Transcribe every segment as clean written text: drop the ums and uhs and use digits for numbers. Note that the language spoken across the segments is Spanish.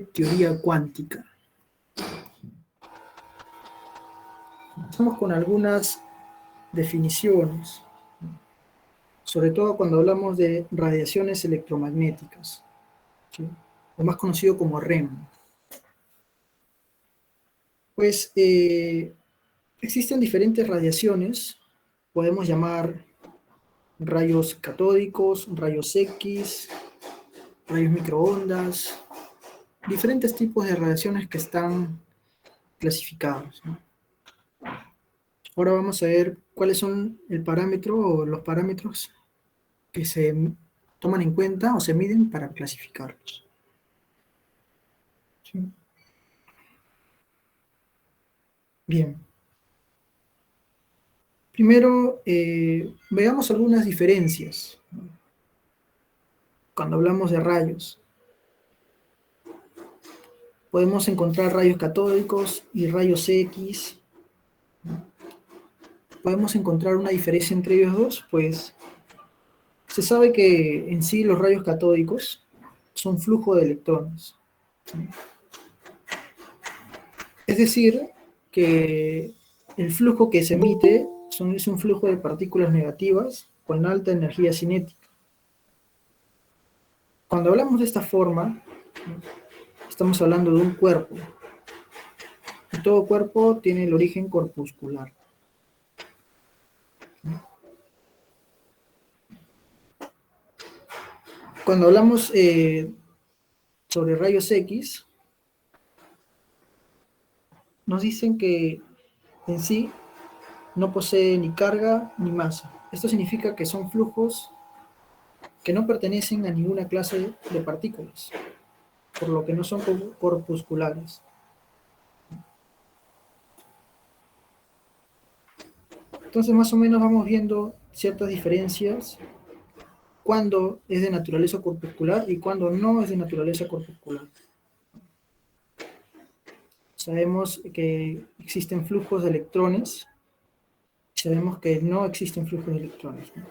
teoría cuántica. Empezamos con algunas definiciones, sobre todo cuando hablamos de radiaciones electromagnéticas, ¿sí? O más conocido como REM. Pues existen diferentes radiaciones, podemos llamar rayos catódicos, rayos X, rayos microondas, diferentes tipos de radiaciones que están clasificados, ¿no? Ahora vamos a ver cuáles son el parámetro o los parámetros que se toman en cuenta o se miden para clasificarlos, ¿sí? Bien. Primero, veamos algunas diferencias cuando hablamos de rayos. Podemos encontrar rayos catódicos y rayos X. ¿Podemos encontrar una diferencia entre ellos dos? Pues se sabe que en sí los rayos catódicos son flujo de electrones. Es decir, que el flujo que se emite es un flujo de partículas negativas con alta energía cinética. Cuando hablamos de esta forma, estamos hablando de un cuerpo. Y todo cuerpo tiene el origen corpuscular. Cuando hablamos sobre rayos X, nos dicen que en sí no posee ni carga ni masa. Esto significa que son flujos que no pertenecen a ninguna clase de partículas, por lo que no son corpusculares. Entonces, más o menos vamos viendo ciertas diferencias cuando es de naturaleza corpuscular y cuando no es de naturaleza corpuscular. Sabemos que existen flujos de electrones, sabemos que no existen flujos de electrones, ¿no?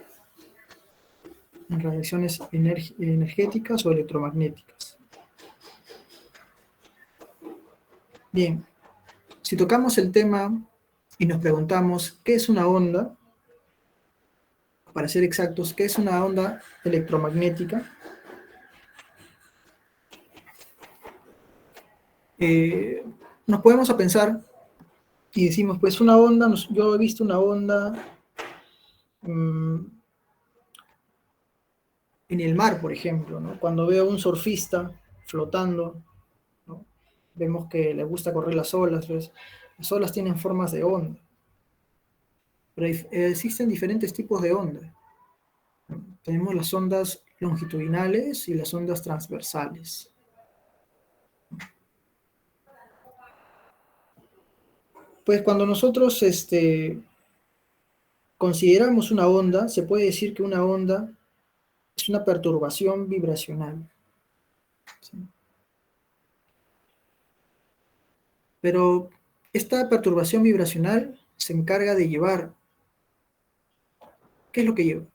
En radiaciones energéticas o electromagnéticas. Bien, si tocamos el tema y nos preguntamos qué es una onda, para ser exactos, qué es una onda electromagnética, nos podemos a pensar y decimos, pues una onda, yo he visto una onda en el mar, por ejemplo, ¿no? Cuando veo a un surfista flotando, ¿no? Vemos que le gusta correr las olas, ¿ves? Las olas tienen formas de onda, pero existen diferentes tipos de ondas, ¿no? Tenemos las ondas longitudinales y las ondas transversales. Pues cuando nosotros consideramos una onda, se puede decir que una onda es una perturbación vibracional, ¿sí? Pero esta perturbación vibracional se encarga de llevar. ¿Qué es lo que lleva?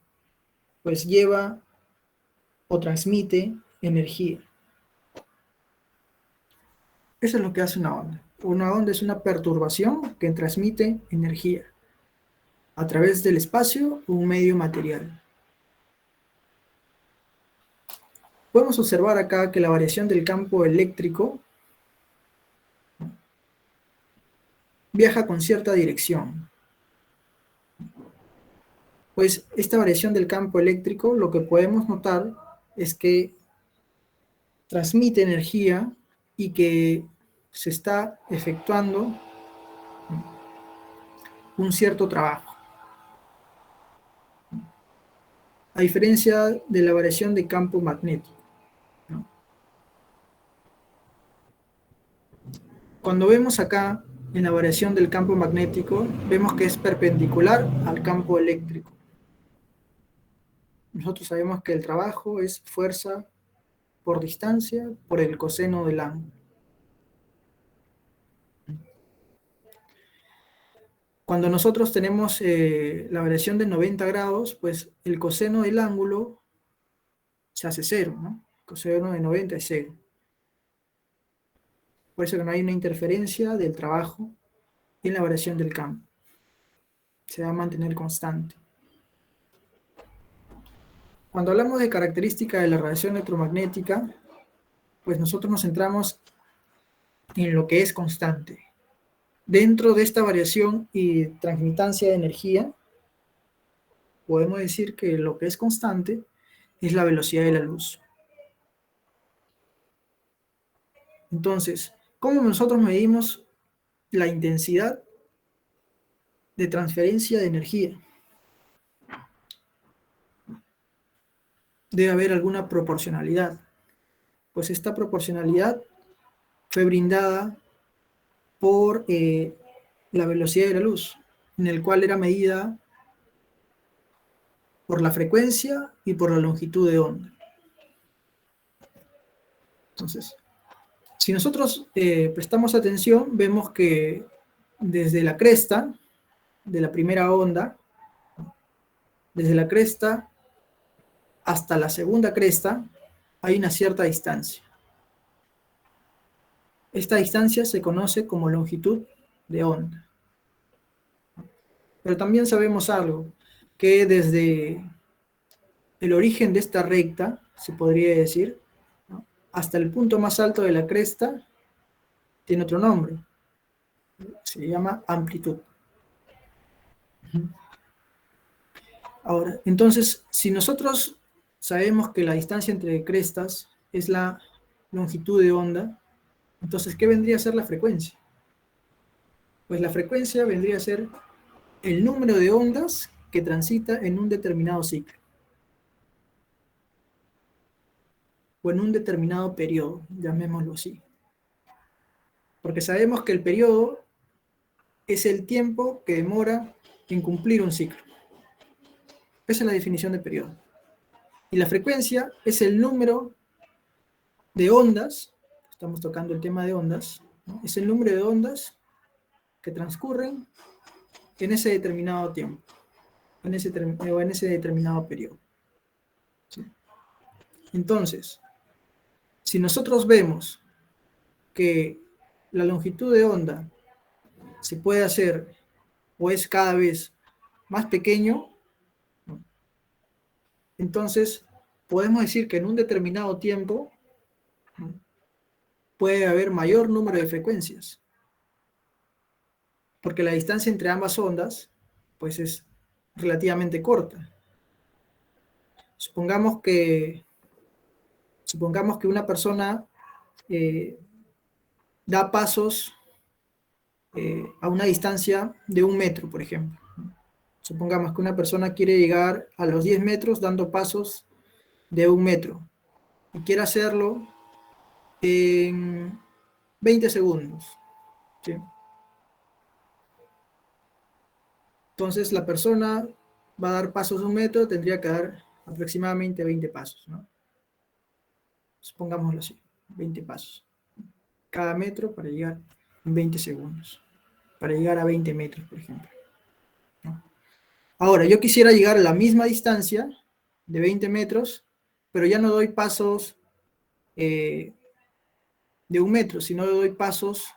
Pues lleva o transmite energía. Eso es lo que hace una onda. Una onda es una perturbación que transmite energía a través del espacio o un medio material. Podemos observar acá que la variación del campo eléctrico viaja con cierta dirección. Pues esta variación del campo eléctrico, lo que podemos notar es que transmite energía y que se está efectuando un cierto trabajo. A diferencia de la variación de campo magnético, ¿no? Cuando vemos acá en la variación del campo magnético, vemos que es perpendicular al campo eléctrico. Nosotros sabemos que el trabajo es fuerza por distancia por el coseno del ángulo. Cuando nosotros tenemos la variación de 90 grados, pues el coseno del ángulo se hace cero, ¿no? El coseno de 90 es cero. Por eso que no hay una interferencia del trabajo en la variación del campo. Se va a mantener constante. Cuando hablamos de características de la radiación electromagnética, pues nosotros nos centramos en lo que es constante. Dentro de esta variación y transmitancia de energía, podemos decir que lo que es constante es la velocidad de la luz. Entonces, ¿cómo nosotros medimos la intensidad de transferencia de energía? Debe haber alguna proporcionalidad, pues esta proporcionalidad fue brindada por la velocidad de la luz, en el cual era medida por la frecuencia y por la longitud de onda. Entonces, si nosotros prestamos atención, vemos que desde la cresta de la primera onda, desde la cresta hasta la segunda cresta, hay una cierta distancia. Esta distancia se conoce como longitud de onda. Pero también sabemos algo, que desde el origen de esta recta, se podría decir, ¿no?, hasta el punto más alto de la cresta, tiene otro nombre. Se llama amplitud. Ahora, entonces, si nosotros sabemos que la distancia entre crestas es la longitud de onda, entonces, ¿qué vendría a ser la frecuencia? Pues la frecuencia vendría a ser el número de ondas que transita en un determinado ciclo, o en un determinado periodo, llamémoslo así. Porque sabemos que el periodo es el tiempo que demora en cumplir un ciclo. Esa es la definición de periodo. Y la frecuencia es el número de ondas, estamos tocando el tema de ondas, ¿no?, es el número de ondas que transcurren en ese determinado tiempo, en ese determinado periodo. ¿Sí? Entonces, si nosotros vemos que la longitud de onda se puede hacer o es cada vez más pequeño, ¿no?, entonces podemos decir que en un determinado tiempo, ¿no?, puede haber mayor número de frecuencias, porque la distancia entre ambas ondas pues es relativamente corta. Supongamos que una persona da pasos a una distancia de 1 metro, por ejemplo. Supongamos que una persona quiere llegar a los 10 metros dando pasos de 1 metro y quiere hacerlo en 20 segundos. ¿Sí? Entonces la persona va a dar pasos de 1 metro, tendría que dar aproximadamente 20 pasos, ¿no? Supongámoslo así, 20 pasos. Cada metro para llegar en 20 segundos. Para llegar a 20 metros, por ejemplo, ¿no? Ahora, yo quisiera llegar a la misma distancia de 20 metros, pero ya no doy pasos de 1 metro, sino doy pasos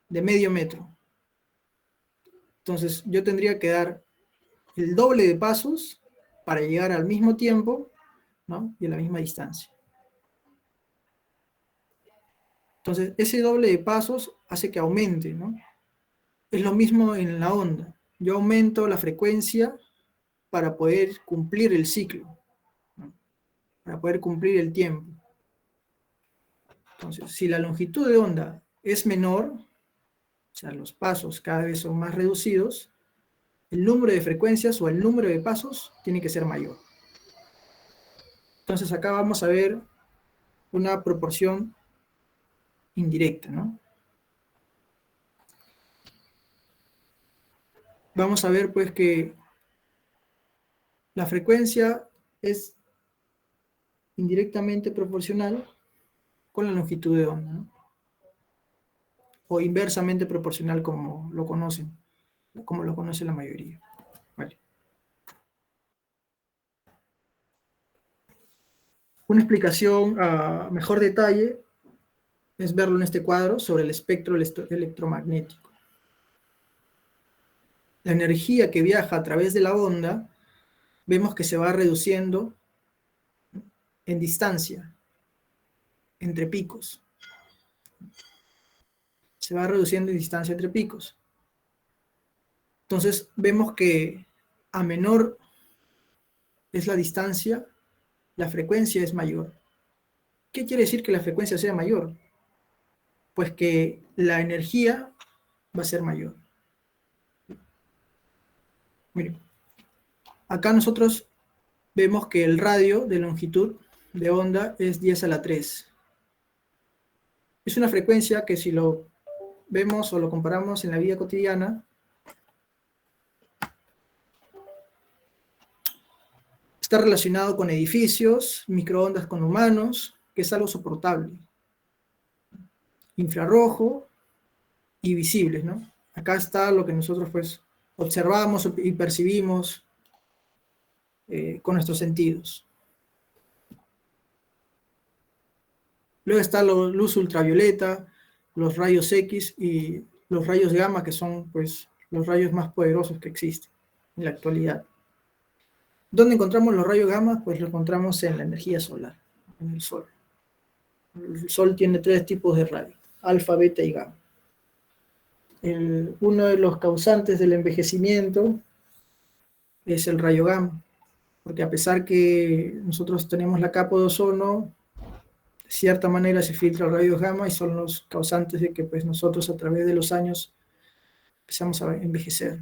de medio metro. Entonces, yo tendría que dar el doble de pasos para llegar al mismo tiempo, ¿no?, y a la misma distancia. Entonces, ese doble de pasos hace que aumente, ¿no? Es lo mismo en la onda. Yo aumento la frecuencia para poder cumplir el ciclo, ¿no?, para poder cumplir el tiempo. Entonces, si la longitud de onda es menor, o sea, los pasos cada vez son más reducidos, el número de frecuencias o el número de pasos tiene que ser mayor. Entonces, acá vamos a ver una proporción indirecta, ¿no? Vamos a ver, pues, que la frecuencia es indirectamente proporcional con la longitud de onda, ¿no?, o inversamente proporcional como lo conocen, como lo conoce la mayoría. Vale. Una explicación a mejor detalle es verlo en este cuadro sobre el espectro electromagnético. La energía que viaja a través de la onda, vemos que se va reduciendo en distancia, entre picos. Se va reduciendo en distancia entre picos. Entonces, vemos que a menor es la distancia, la frecuencia es mayor. ¿Qué quiere decir que la frecuencia sea mayor? Pues que la energía va a ser mayor. Miren, acá nosotros vemos que el radio de longitud de onda es 10 a la 3. Es una frecuencia que si lo vemos o lo comparamos en la vida cotidiana, está relacionado con edificios, microondas con humanos, que es algo soportable. Infrarrojo y visibles, ¿no? Acá está lo que nosotros pues observamos y percibimos con nuestros sentidos. Luego está la luz ultravioleta, los rayos X y los rayos gamma, que son pues los rayos más poderosos que existen en la actualidad. ¿Dónde encontramos los rayos gamma? Pues lo encontramos en la energía solar, en el Sol. El Sol tiene 3 tipos de rayos, alfa, beta y gamma. Uno de los causantes del envejecimiento es el rayo gamma, porque a pesar que nosotros tenemos la capa de ozono, de cierta manera se filtra el rayo gamma y son los causantes de que pues, nosotros a través de los años empezamos a envejecer.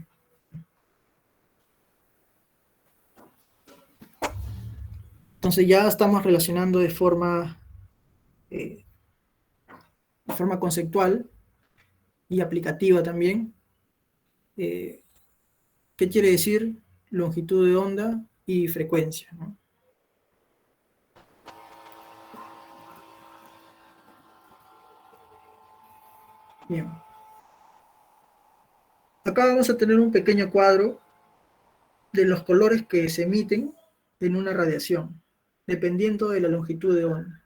Entonces ya estamos relacionando de forma conceptual y aplicativa también. ¿Qué quiere decir longitud de onda y frecuencia, ¿no? Bien. Acá vamos a tener un pequeño cuadro de los colores que se emiten en una radiación, dependiendo de la longitud de onda.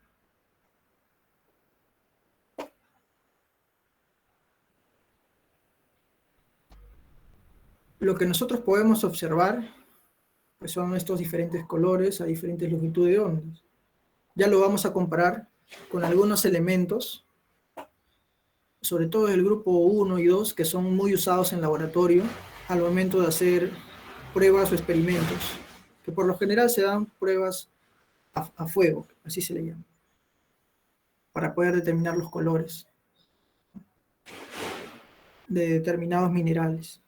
Lo que nosotros podemos observar pues son estos diferentes colores a diferentes longitudes de ondas. Ya lo vamos a comparar con algunos elementos, sobre todo del grupo 1 y 2, que son muy usados en laboratorio al momento de hacer pruebas o experimentos, que por lo general se dan pruebas a fuego, así se le llama, para poder determinar los colores de determinados minerales.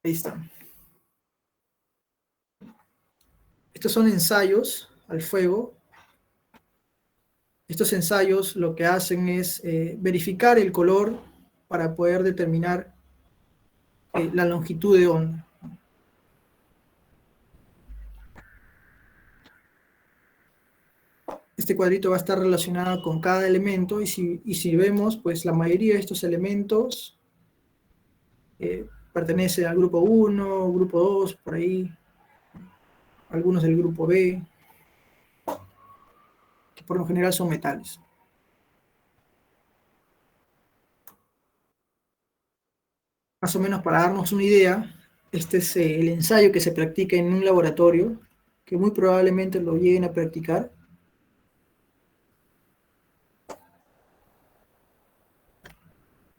Ahí está. Estos son ensayos al fuego. Estos ensayos lo que hacen es verificar el color para poder determinar la longitud de onda. Este cuadrito va a estar relacionado con cada elemento y si vemos, pues la mayoría de estos elementos pertenecen al grupo 1, grupo 2, por ahí, algunos del grupo B, que por lo general son metales. Más o menos para darnos una idea, este es el ensayo que se practica en un laboratorio, que muy probablemente lo lleguen a practicar.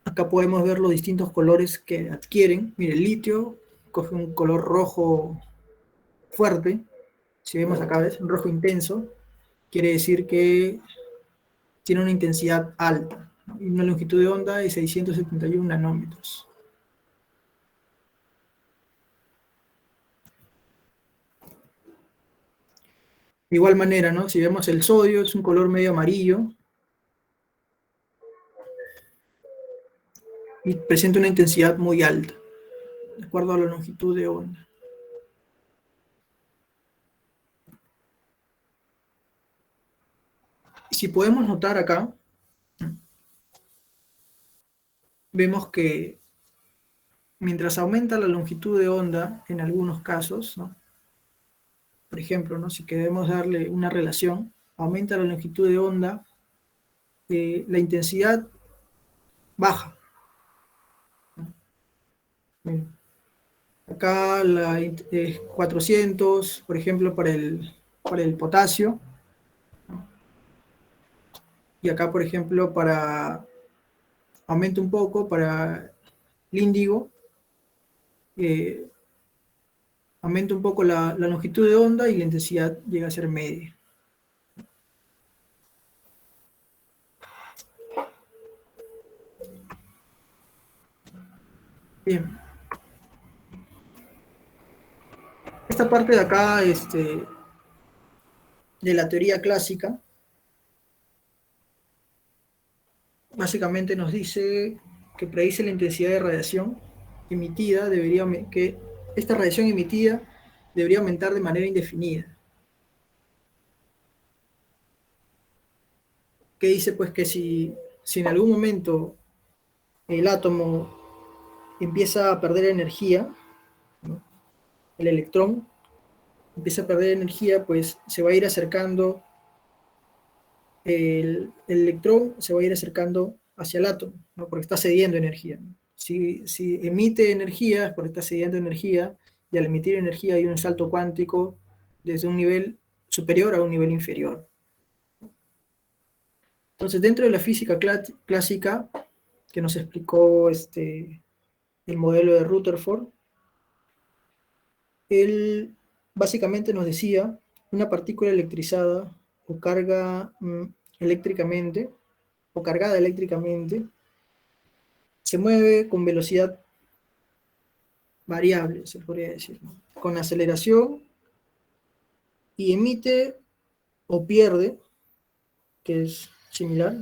Acá podemos ver los distintos colores que adquieren. Mire, el litio coge un color rojo fuerte. Si vemos acá, ¿ves? Un rojo intenso. Quiere decir que tiene una intensidad alta, ¿no? Y una longitud de onda de 671 nanómetros. De igual manera, ¿no? Si vemos el sodio, es un color medio amarillo y presenta una intensidad muy alta, de acuerdo a la longitud de onda. Y si podemos notar acá, vemos que mientras aumenta la longitud de onda, en algunos casos, ¿no? Por ejemplo, ¿no? Si queremos darle una relación, aumenta la longitud de onda, la intensidad baja. Bueno, acá es 400, por ejemplo, para el potasio. Y acá, por ejemplo, aumenta un poco para el índigo, eh, aumenta un poco la longitud de onda y la intensidad llega a ser media. Bien. Esta parte de acá, de la teoría clásica, básicamente nos dice que predice la intensidad de radiación emitida, que esta radiación emitida debería aumentar de manera indefinida. Que dice pues que si en algún momento el átomo empieza a perder energía, ¿no? El electrón empieza a perder energía, pues se va a ir acercando, el electrón se va a ir acercando hacia el átomo, ¿no? Porque está cediendo energía. Si emite energía es porque está cediendo energía, y al emitir energía hay un salto cuántico desde un nivel superior a un nivel inferior. Entonces, dentro de la física clásica, que nos explicó el modelo de Rutherford, él básicamente nos decía, una partícula electrizada o eléctricamente, o cargada eléctricamente, se mueve con velocidad variable, se podría decir, ¿no? Con aceleración, y emite o pierde, que es similar,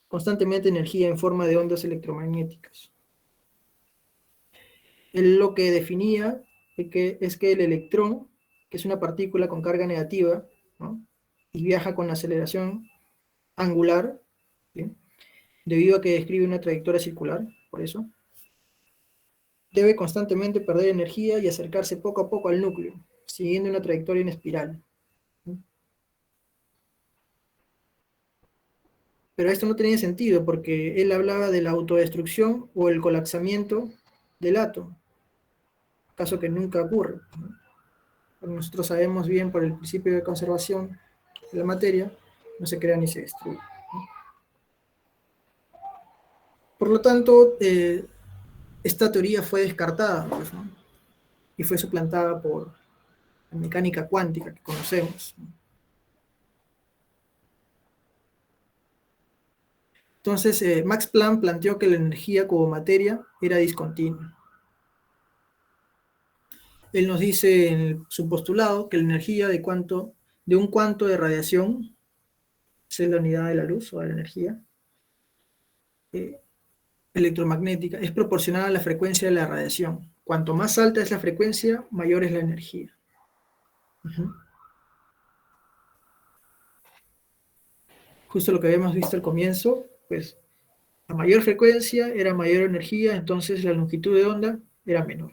constantemente energía en forma de ondas electromagnéticas. Él lo que definía es que el electrón, que es una partícula con carga negativa, ¿no? Y viaja con aceleración angular, ¿sí? Debido a que describe una trayectoria circular, por eso, debe constantemente perder energía y acercarse poco a poco al núcleo, siguiendo una trayectoria en espiral. Pero esto no tenía sentido porque él hablaba de la autodestrucción o el colapsamiento del átomo, caso que nunca ocurre, ¿no? Nosotros sabemos bien por el principio de conservación de la materia, no se crea ni se destruye, ¿no? Por lo tanto, esta teoría fue descartada, pues, ¿no? Y fue suplantada por la mecánica cuántica que conocemos, ¿no? Entonces, Max Planck planteó que la energía como materia era discontinua. Él nos dice en su postulado que la energía de un cuanto de radiación, esa es la unidad de la luz o de la energía eh, electromagnética, es proporcional a la frecuencia de la radiación. Cuanto más alta es la frecuencia, mayor es la energía. Uh-huh. Justo lo que habíamos visto al comienzo, pues a mayor frecuencia era mayor energía, entonces la longitud de onda era menor.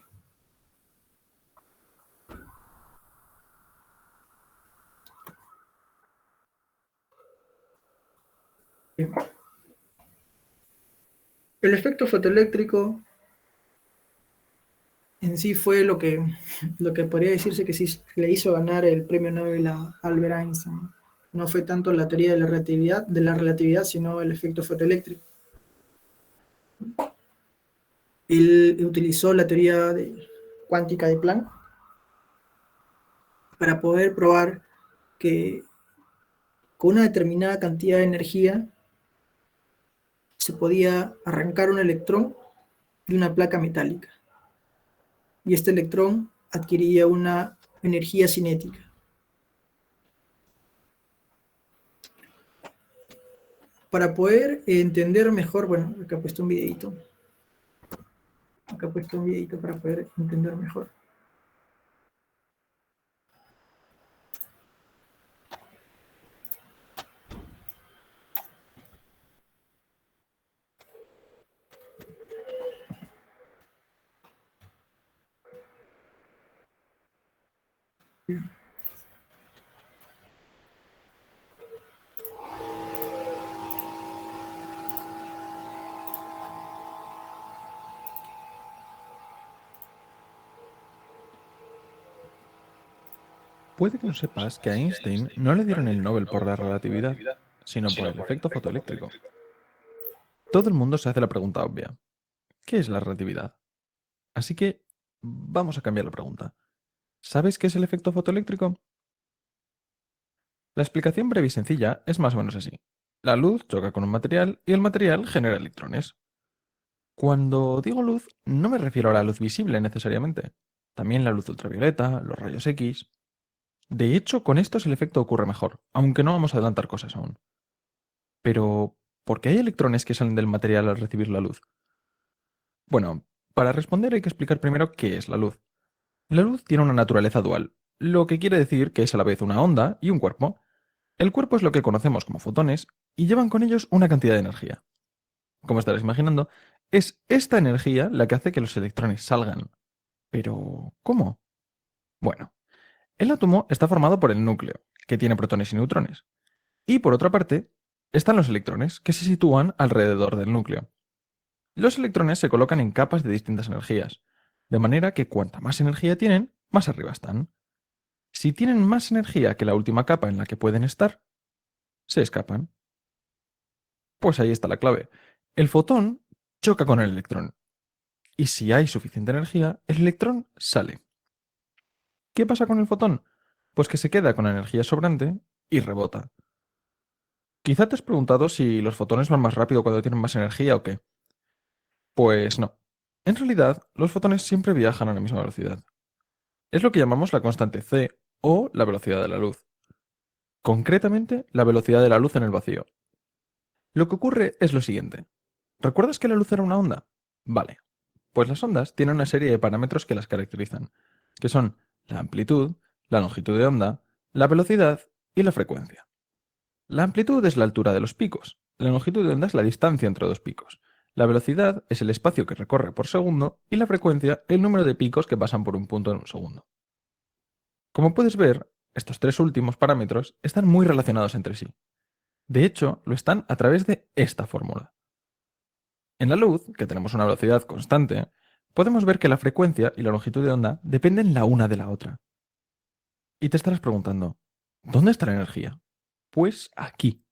Bien. El efecto fotoeléctrico en sí fue lo que podría decirse que sí le hizo ganar el premio Nobel a Albert Einstein. No fue tanto la teoría de la relatividad, sino el efecto fotoeléctrico. Él utilizó la cuántica de Planck para poder probar que con una determinada cantidad de energía se podía arrancar un electrón de una placa metálica. Y este electrón adquiría una energía cinética. Para poder entender mejor, bueno, acá he puesto un videito. Acá he puesto un videito para poder entender mejor. Puede que no sepas que a Einstein no le dieron el Nobel por la relatividad, sino por el efecto fotoeléctrico. Todo el mundo se hace la pregunta obvia. ¿Qué es la relatividad? Así que vamos a cambiar la pregunta. ¿Sabes qué es el efecto fotoeléctrico? La explicación breve y sencilla es más o menos así. La luz choca con un material y el material genera electrones. Cuando digo luz, no me refiero a la luz visible necesariamente. También la luz ultravioleta, los rayos X. De hecho, con estos el efecto ocurre mejor, aunque no vamos a adelantar cosas aún. Pero, ¿por qué hay electrones que salen del material al recibir la luz? Bueno, para responder hay que explicar primero qué es la luz. La luz tiene una naturaleza dual, lo que quiere decir que es a la vez una onda y un cuerpo. El cuerpo es lo que conocemos como fotones y llevan con ellos una cantidad de energía. Como estarás imaginando, es esta energía la que hace que los electrones salgan. Pero, ¿cómo? Bueno, el átomo está formado por el núcleo, que tiene protones y neutrones. Y por otra parte, están los electrones, que se sitúan alrededor del núcleo. Los electrones se colocan en capas de distintas energías, de manera que cuanta más energía tienen, más arriba están. Si tienen más energía que la última capa en la que pueden estar, se escapan. Pues ahí está la clave. El fotón choca con el electrón, y si hay suficiente energía, el electrón sale. ¿Qué pasa con el fotón? Pues que se queda con la energía sobrante y rebota. Quizá te has preguntado si los fotones van más rápido cuando tienen más energía o qué. Pues no. En realidad, los fotones siempre viajan a la misma velocidad. Es lo que llamamos la constante c o la velocidad de la luz. Concretamente, la velocidad de la luz en el vacío. Lo que ocurre es lo siguiente. ¿Recuerdas que la luz era una onda? Vale. Pues las ondas tienen una serie de parámetros que las caracterizan, que son la amplitud, la longitud de onda, la velocidad y la frecuencia. La amplitud es la altura de los picos, la longitud de onda es la distancia entre dos picos, la velocidad es el espacio que recorre por segundo y la frecuencia el número de picos que pasan por un punto en un segundo. Como puedes ver, estos tres últimos parámetros están muy relacionados entre sí. De hecho, lo están a través de esta fórmula. En la luz, que tenemos una velocidad constante, podemos ver que la frecuencia y la longitud de onda dependen la una de la otra. Y te estarás preguntando, ¿dónde está la energía? Pues aquí.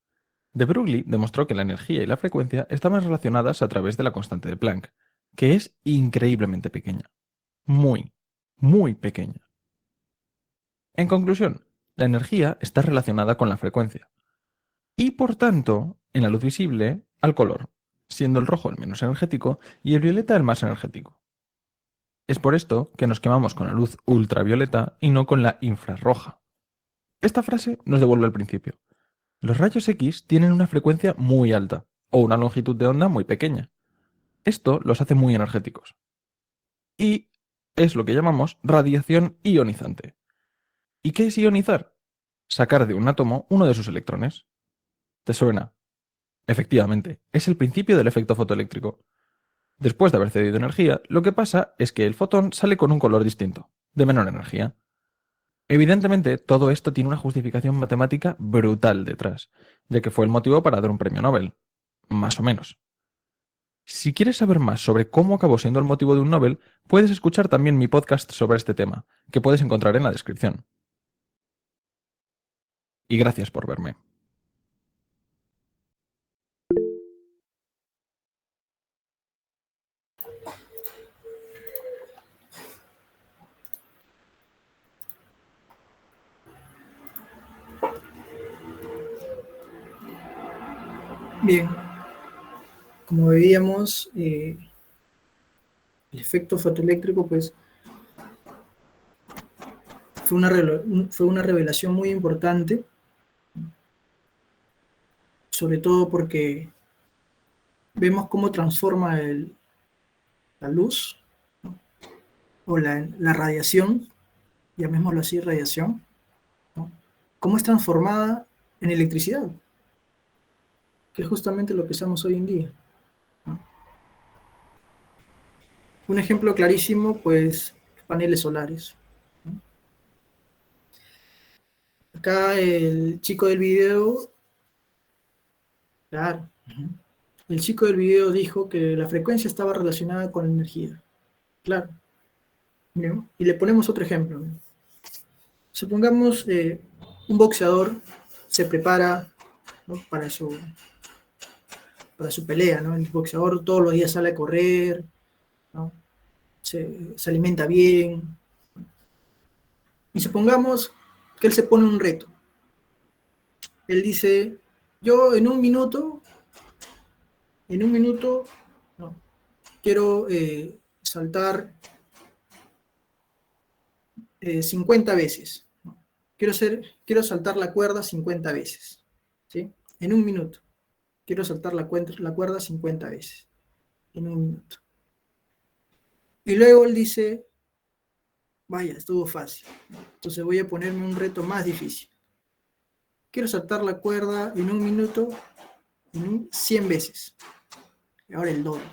De Broglie demostró que la energía y la frecuencia estaban relacionadas a través de la constante de Planck, que es increíblemente pequeña. Muy, muy pequeña. En conclusión, la energía está relacionada con la frecuencia. Y por tanto, en la luz visible, al color, siendo el rojo el menos energético y el violeta el más energético. Es por esto que nos quemamos con la luz ultravioleta y no con la infrarroja. Esta frase nos devuelve al principio. Los rayos X tienen una frecuencia muy alta o una longitud de onda muy pequeña. Esto los hace muy energéticos. Y es lo que llamamos radiación ionizante. ¿Y qué es ionizar? Sacar de un átomo uno de sus electrones. ¿Te suena? Efectivamente, es el principio del efecto fotoeléctrico. Después de haber cedido energía, lo que pasa es que el fotón sale con un color distinto, de menor energía. Evidentemente, todo esto tiene una justificación matemática brutal detrás, ya que fue el motivo para dar un premio Nobel. Más o menos. Si quieres saber más sobre cómo acabó siendo el motivo de un Nobel, puedes escuchar también mi podcast sobre este tema, que puedes encontrar en la descripción. Y gracias por verme. Bien, como veíamos, el efecto fotoeléctrico pues, fue una revelación muy importante, sobre todo porque vemos cómo transforma la luz, ¿no? O la radiación, llamémoslo así, radiación, ¿no? Cómo es transformada en electricidad, que es justamente lo que usamos hoy en día, ¿no? Un ejemplo clarísimo, pues, paneles solares, ¿no? Acá el chico del video, claro, el chico del video dijo que la frecuencia estaba relacionada con la energía, claro, ¿no? Y le ponemos otro ejemplo, ¿no? Supongamos un boxeador se prepara, ¿no?, para su pelea, ¿no? El boxeador todos los días sale a correr, ¿no? Se alimenta bien. Y supongamos que él se pone un reto. Él dice, yo en un minuto, no, quiero saltar 50 veces. ¿No? Quiero saltar la cuerda 50 veces. ¿Sí? En un minuto. Quiero saltar la cuerda 50 veces. En un minuto. Y luego él dice, vaya, estuvo fácil. Entonces voy a ponerme un reto más difícil. Quiero saltar la cuerda en un minuto 100 veces. Y ahora el doble.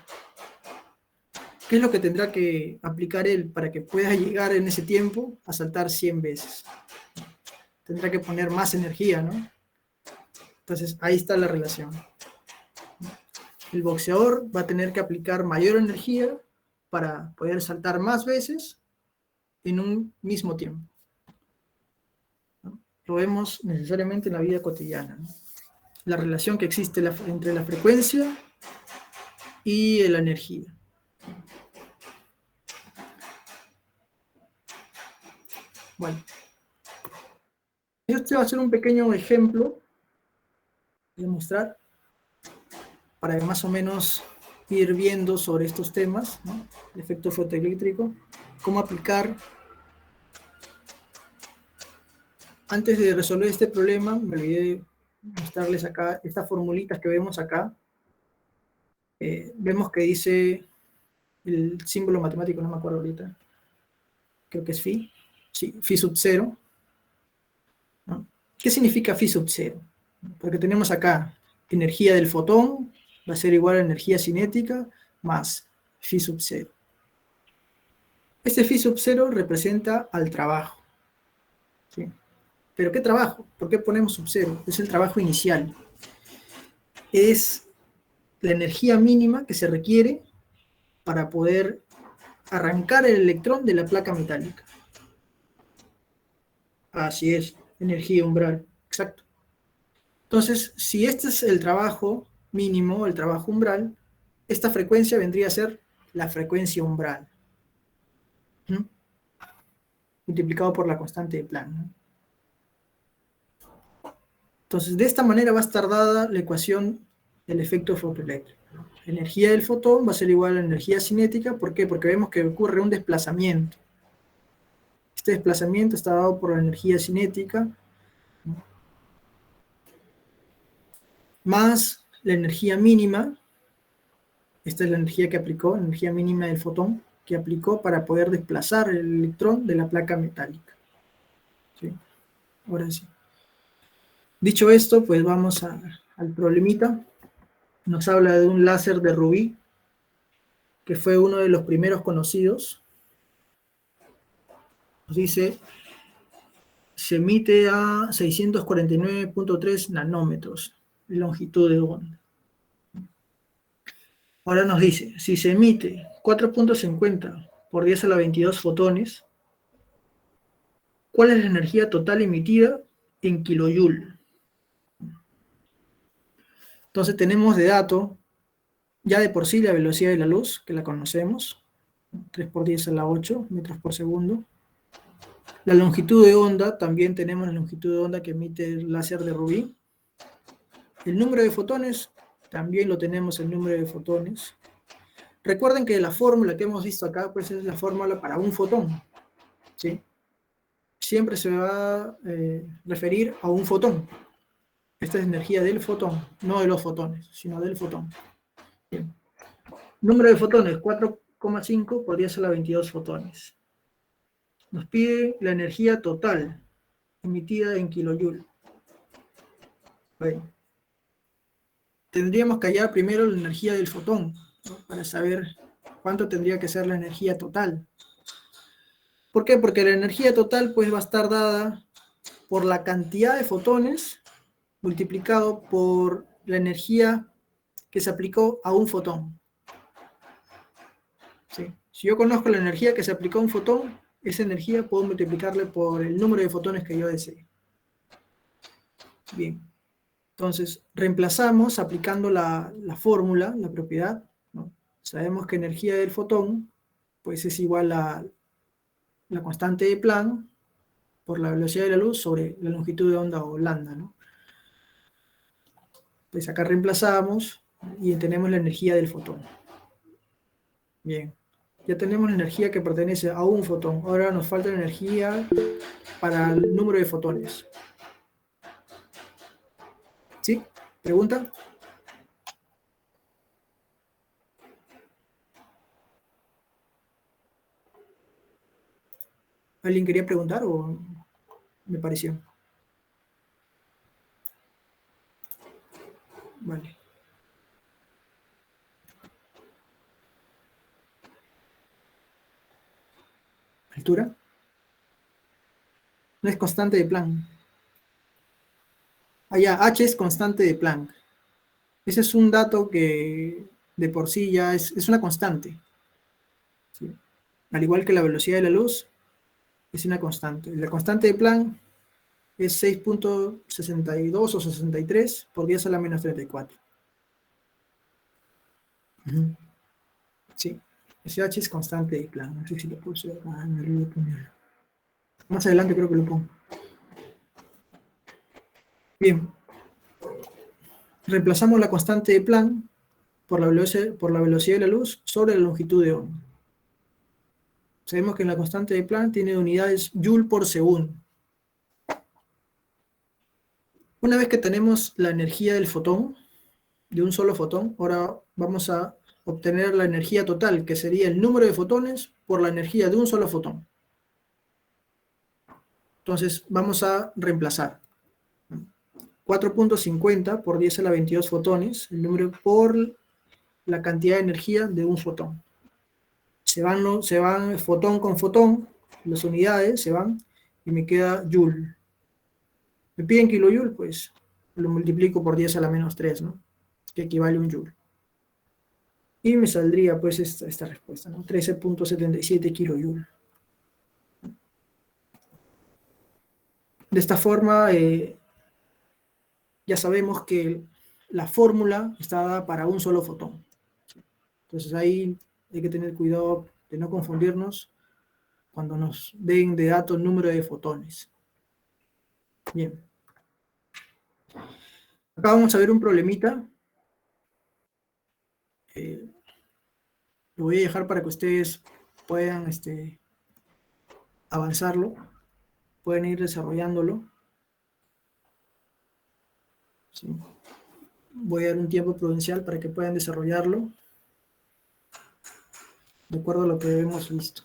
¿Qué es lo que tendrá que aplicar él para que pueda llegar en ese tiempo a saltar 100 veces? Tendrá que poner más energía, ¿no? Entonces, ahí está la relación. El boxeador va a tener que aplicar mayor energía para poder saltar más veces en un mismo tiempo, ¿no? Lo vemos necesariamente en la vida cotidiana, ¿no? La relación que existe entre la frecuencia y la energía. Bueno, este va a ser un pequeño ejemplo. Voy a mostrar para más o menos ir viendo sobre estos temas, ¿no? El efecto fotoeléctrico, cómo aplicar. Antes de resolver este problema, me olvidé mostrarles acá estas formulitas que vemos acá. Vemos que dice el símbolo matemático, no me acuerdo ahorita, creo que es phi, sí, phi sub 0, ¿no? ¿Qué significa phi sub 0? Porque tenemos acá energía del fotón, va a ser igual a energía cinética más phi sub 0. Este phi sub 0 representa al trabajo, ¿sí? ¿Pero qué trabajo? ¿Por qué ponemos sub 0? Es el trabajo inicial. Es la energía mínima que se requiere para poder arrancar el electrón de la placa metálica. Así es, energía umbral, exacto. Entonces, si este es el trabajo mínimo, el trabajo umbral, esta frecuencia vendría a ser la frecuencia umbral, ¿no?, multiplicado por la constante de Planck, ¿no? Entonces, de esta manera va a estar dada la ecuación del efecto fotoeléctrico. La energía del fotón va a ser igual a la energía cinética. ¿Por qué? Porque vemos que ocurre un desplazamiento. Este desplazamiento está dado por la energía cinética, ¿no?, más la energía mínima. Esta es la energía que aplicó, la energía mínima del fotón, que aplicó para poder desplazar el electrón de la placa metálica. ¿Sí? Ahora sí. Dicho esto, pues vamos al problemita. Nos habla de un láser de rubí, que fue uno de los primeros conocidos. Nos dice, se emite a 649.3 nanómetros de longitud de onda. Ahora nos dice, si se emite 4.50 por 10 a la 22 fotones, ¿cuál es la energía total emitida en kilojoule? Entonces tenemos de dato, ya de por sí, la velocidad de la luz, que la conocemos, 3 por 10 a la 8 metros por segundo. La longitud de onda, también tenemos la longitud de onda que emite el láser de rubí. El número de fotones, también lo tenemos, el número de fotones. Recuerden que la fórmula que hemos visto acá, pues es la fórmula para un fotón, ¿sí? Siempre se va a referir a un fotón. Esta es energía del fotón, no de los fotones, sino del fotón. Bien. Número de fotones, 4,5 por 10 a la 22 fotones. Nos pide la energía total emitida en kilojoule. Bueno. Tendríamos que hallar primero la energía del fotón, ¿no?, para saber cuánto tendría que ser la energía total. ¿Por qué? Porque la energía total pues va a estar dada por la cantidad de fotones multiplicado por la energía que se aplicó a un fotón. ¿Sí? Si yo conozco la energía que se aplicó a un fotón, esa energía puedo multiplicarle por el número de fotones que yo desee. Bien, entonces reemplazamos aplicando la fórmula, la propiedad, ¿no? Sabemos que energía del fotón pues es igual a la constante de Planck por la velocidad de la luz sobre la longitud de onda o lambda, ¿no? Pues acá reemplazamos y tenemos la energía del fotón. Bien, ya tenemos la energía que pertenece a un fotón. Ahora nos falta la energía para el número de fotones. ¿Sí? ¿Pregunta? ¿Alguien quería preguntar o me pareció? Vale. ¿Altura? No es constante de Planck. Ah, ya, H es constante de Planck. Ese es un dato que de por sí ya es una constante. ¿Sí? Al igual que la velocidad de la luz, es una constante. La constante de Planck es 6,62 o 63 por 10 a la menos 34. Ujú. Sí, ese H es constante de Planck. No sé si lo puse acá, me olvidé ponerlo. Más adelante creo que lo pongo. Bien, reemplazamos la constante de Planck por la velocidad de la luz sobre la longitud de onda. Sabemos que en la constante de Planck tiene unidades Joule por segundo. Una vez que tenemos la energía del fotón, de un solo fotón, ahora vamos a obtener la energía total, que sería el número de fotones por la energía de un solo fotón. Entonces vamos a reemplazar 4,50 por 10 a la 22 fotones, el número por la cantidad de energía de un fotón. Se van fotón con fotón, las unidades se van, y me queda Joule. Me piden kilojoule, pues lo multiplico por 10 a la menos 3, ¿no? Que equivale a un Joule. Y me saldría pues esta respuesta, ¿no? 13,77 kilojoule. De esta forma, ya sabemos que la fórmula está dada para un solo fotón. Entonces ahí hay que tener cuidado de no confundirnos cuando nos den de dato el número de fotones. Bien. Acá vamos a ver un problemita. Lo voy a dejar para que ustedes puedan avanzarlo, pueden ir desarrollándolo. ¿Sí? Voy a dar un tiempo prudencial para que puedan desarrollarlo de acuerdo a lo que hemos visto.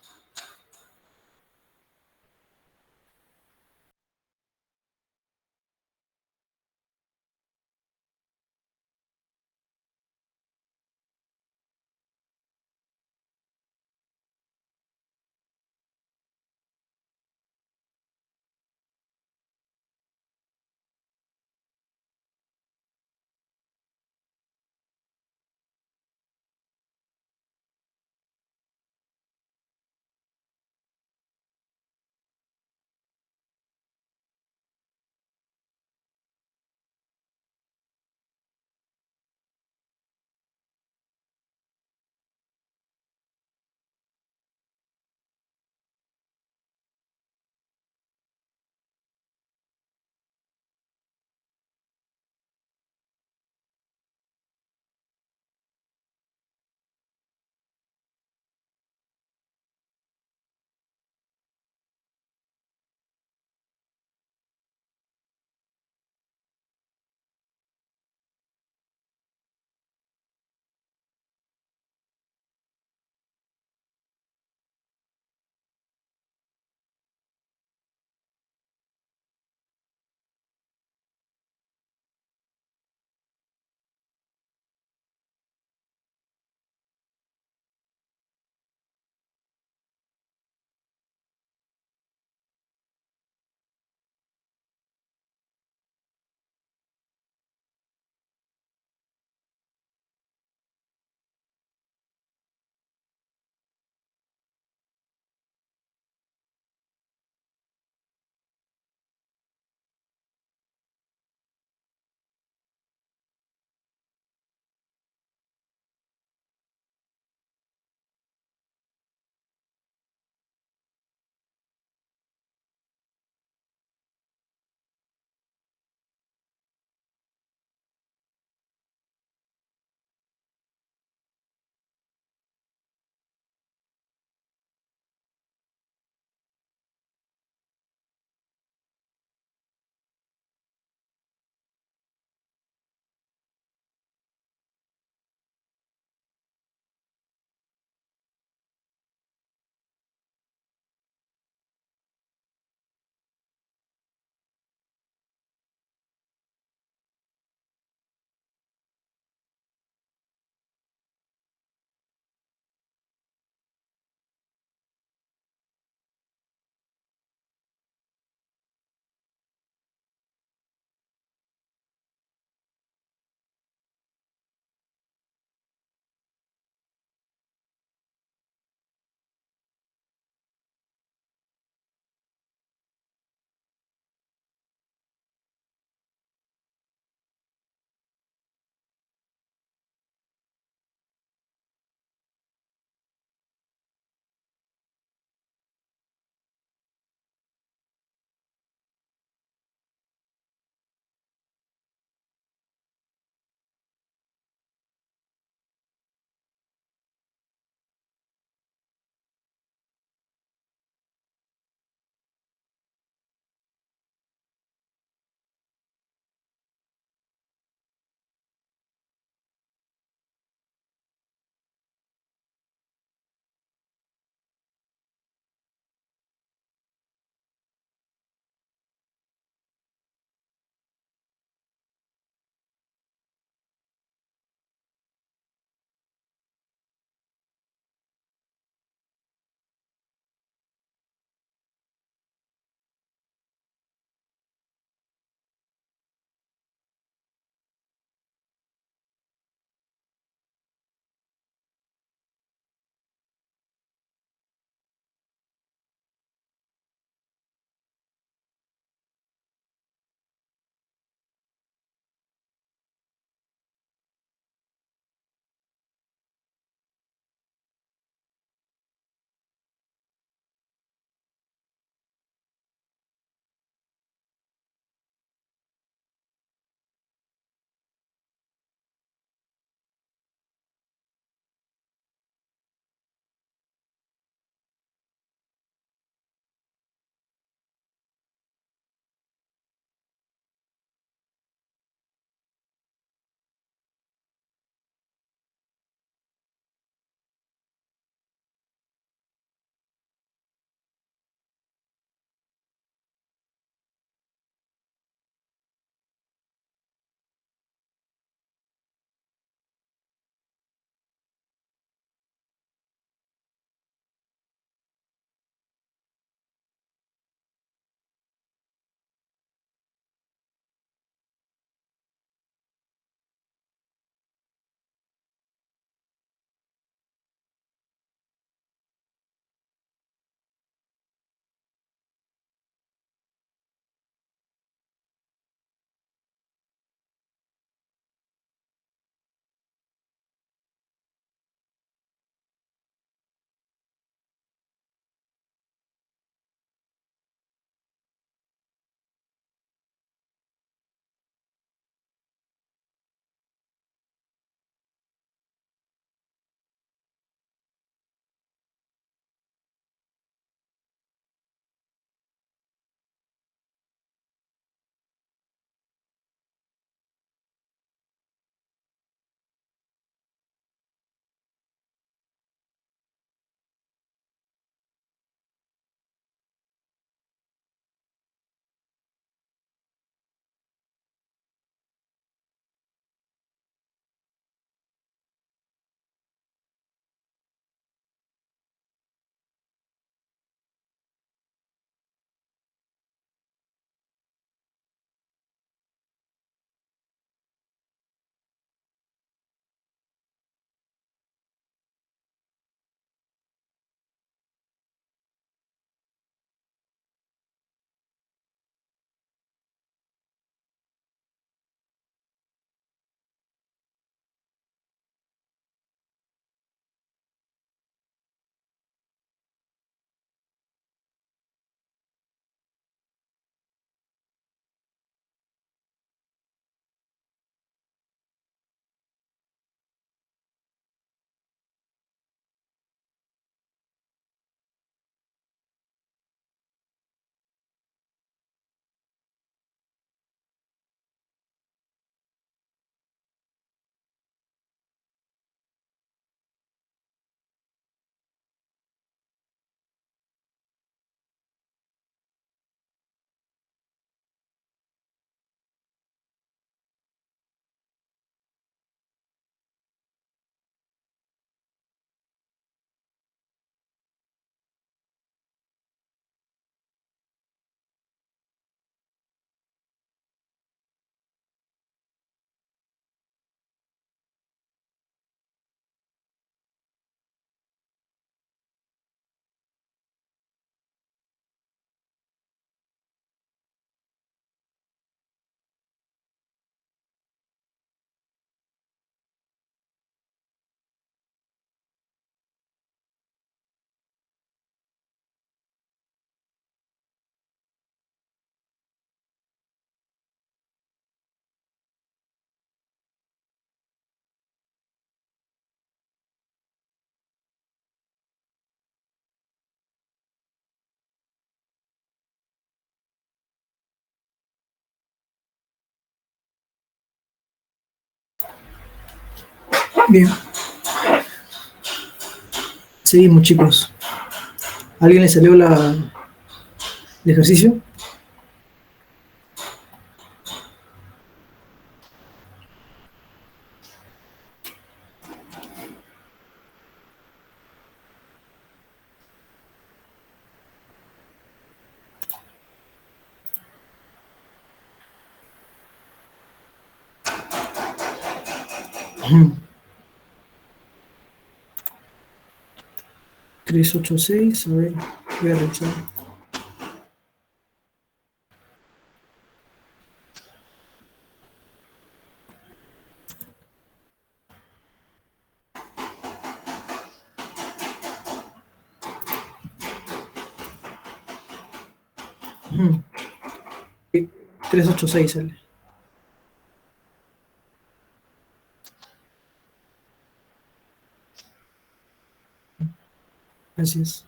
Bien, seguimos, chicos. ¿Alguien le salió el ejercicio? Ujú. 386, a ver, voy a revisar. Ujú. Sí, 386 sale. Así es.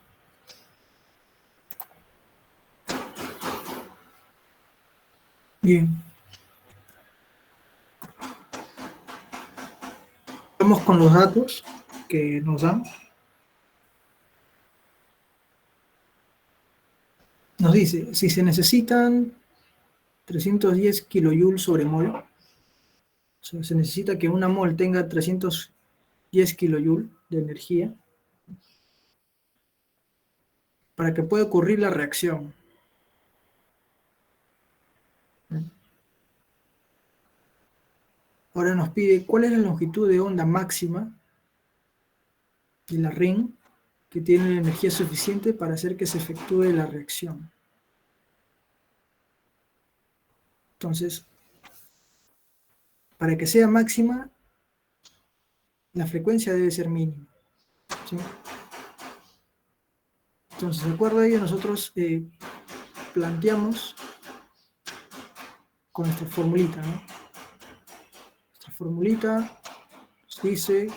Bien. Vamos con los datos que nos dan. Nos dice, si se necesitan 310 kilojoules sobre mol, o sea, se necesita que una mol tenga 310 kilojoules de energía para que pueda ocurrir la reacción. Ahora nos pide cuál es la longitud de onda máxima de la ring que tiene la energía suficiente para hacer que se efectúe la reacción. Entonces, para que sea máxima, la frecuencia debe ser mínima, ¿sí? Entonces, de acuerdo a ello, nosotros planteamos con nuestra formulita, ¿no? Nuestra formulita nos dice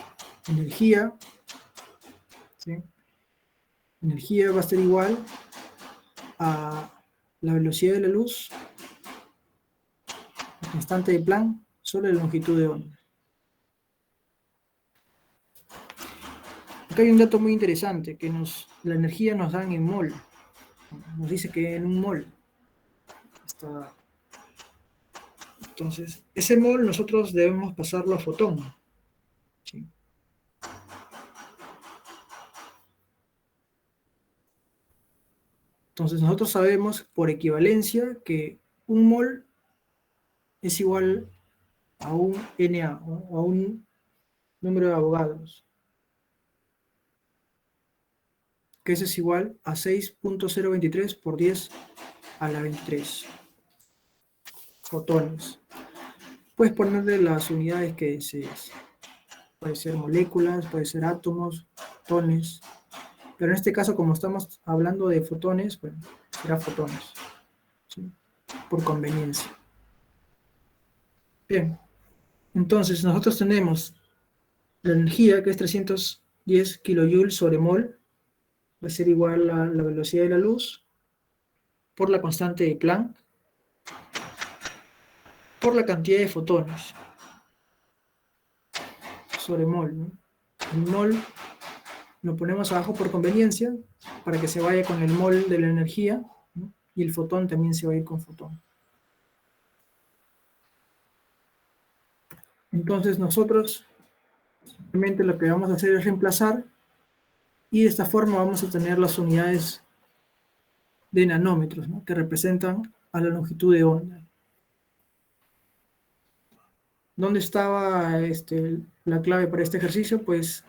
energía, ¿sí? Energía va a ser igual a la velocidad de la luz, la constante de Planck, sobre la longitud de onda. Acá hay un dato muy interesante, que la energía nos dan en mol. Nos dice que en un mol está. Entonces, ese mol nosotros debemos pasarlo a fotón, ¿sí? Entonces, nosotros sabemos por equivalencia que un mol es igual a un Na, o a un número de Avogadros, que eso es igual a 6.023 por 10 a la 23 fotones. Puedes ponerle las unidades que desees. Puede ser moléculas, puede ser átomos, fotones. Pero en este caso, como estamos hablando de fotones, bueno, será fotones, ¿sí? Por conveniencia. Bien, entonces nosotros tenemos la energía, que es 310 kilojoules sobre mol, va a ser igual a la velocidad de la luz por la constante de Planck por la cantidad de fotones sobre mol, ¿no? El mol lo ponemos abajo por conveniencia para que se vaya con el mol de la energía, ¿no? Y el fotón también se va a ir con fotón. Entonces nosotros simplemente lo que vamos a hacer es reemplazar y de esta forma vamos a tener las unidades de nanómetros, ¿no? Que representan a la longitud de onda. ¿Dónde estaba la clave para este ejercicio? Pues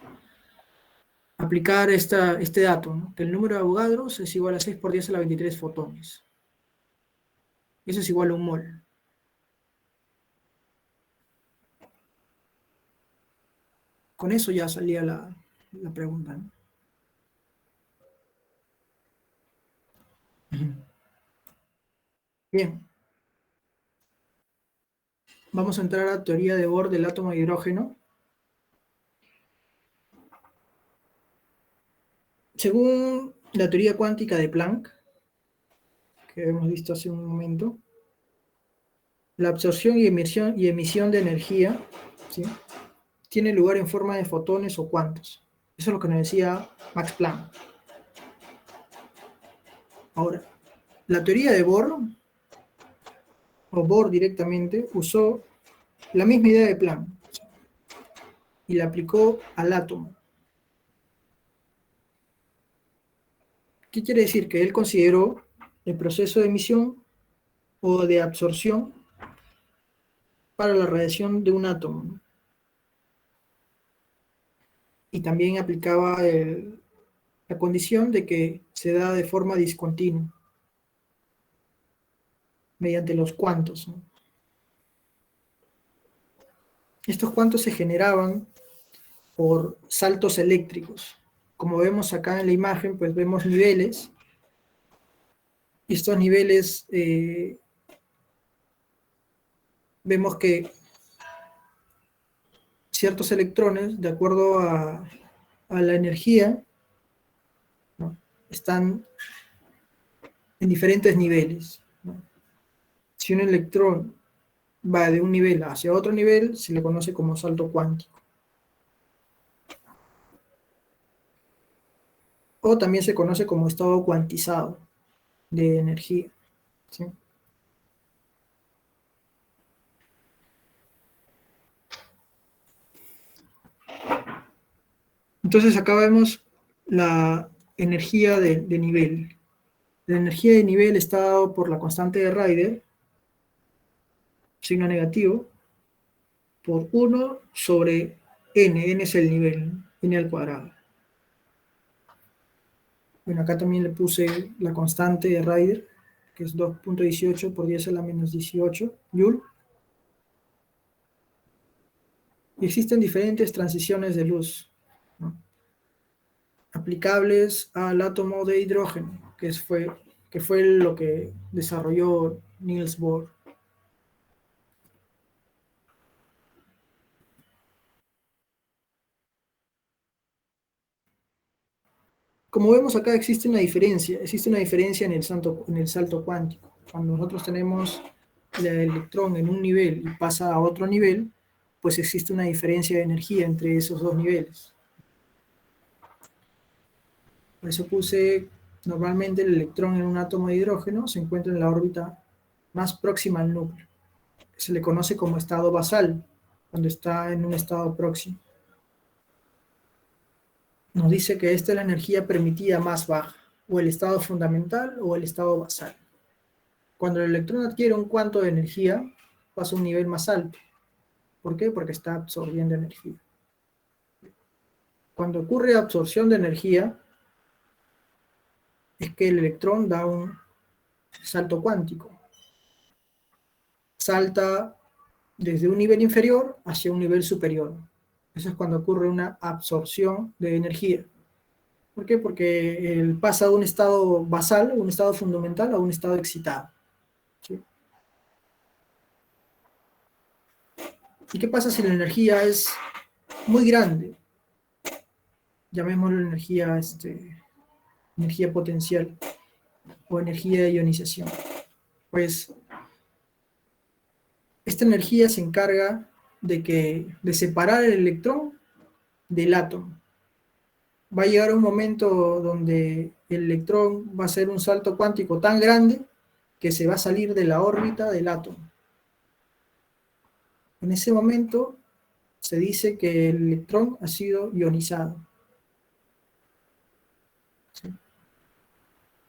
aplicar este dato, ¿no? Que el número de Avogadros es igual a 6 por 10 a la 23 fotones. Eso es igual a un mol. Con eso ya salía la pregunta, ¿no? Bien. Vamos a entrar a teoría de Bohr del átomo de hidrógeno. Según la teoría cuántica de Planck, que hemos visto hace un momento, la absorción y emisión de energía, ¿sí?, tiene lugar en forma de fotones o cuantos. Eso es lo que nos decía Max Planck. Ahora, la teoría de Bohr, o Bohr directamente, usó la misma idea de Planck y la aplicó al átomo. ¿Qué quiere decir? Que él consideró el proceso de emisión o de absorción para la radiación de un átomo, ¿no? Y también aplicaba la condición de que se da de forma discontinua, mediante los cuantos, ¿no? Estos cuantos se generaban por saltos eléctricos. Como vemos acá en la imagen, pues vemos niveles, y estos niveles vemos que ciertos electrones, de acuerdo a la energía, ¿no?, están en diferentes niveles, ¿no? Si un electrón va de un nivel hacia otro nivel, se le conoce como salto cuántico. O también se conoce como estado cuantizado de energía, ¿sí? Entonces acá vemos la energía de nivel. La energía de nivel está dado por la constante de Rayleigh, signo negativo, por 1 sobre n es el nivel, n al cuadrado. Bueno, acá también le puse la constante de Rayleigh, que es 2.18 por 10 a la menos 18 Joule. Y existen diferentes transiciones de luz, ¿no?, aplicables al átomo de hidrógeno, que fue lo que desarrolló Niels Bohr. Como vemos acá existe una diferencia en el salto cuántico. Cuando nosotros tenemos el electrón en un nivel y pasa a otro nivel, pues existe una diferencia de energía entre esos dos niveles. Por eso puse, normalmente el electrón en un átomo de hidrógeno se encuentra en la órbita más próxima al núcleo. Se le conoce como estado basal, cuando está en un estado próximo. Nos dice que esta es la energía permitida más baja, o el estado fundamental o el estado basal. Cuando el electrón adquiere un cuanto de energía, pasa a un nivel más alto. ¿Por qué? Porque está absorbiendo energía. Cuando ocurre absorción de energía, es que el electrón da un salto cuántico. Salta desde un nivel inferior hacia un nivel superior. Eso es cuando ocurre una absorción de energía. ¿Por qué? Porque él pasa de un estado basal, un estado fundamental, a un estado excitado, ¿sí? ¿Y qué pasa si la energía es muy grande? Llamémoslo energía potencial o energía de ionización. Pues esta energía se encarga de separar el electrón del átomo. Va a llegar un momento donde el electrón va a hacer un salto cuántico tan grande que se va a salir de la órbita del átomo. En ese momento se dice que el electrón ha sido ionizado, ¿sí?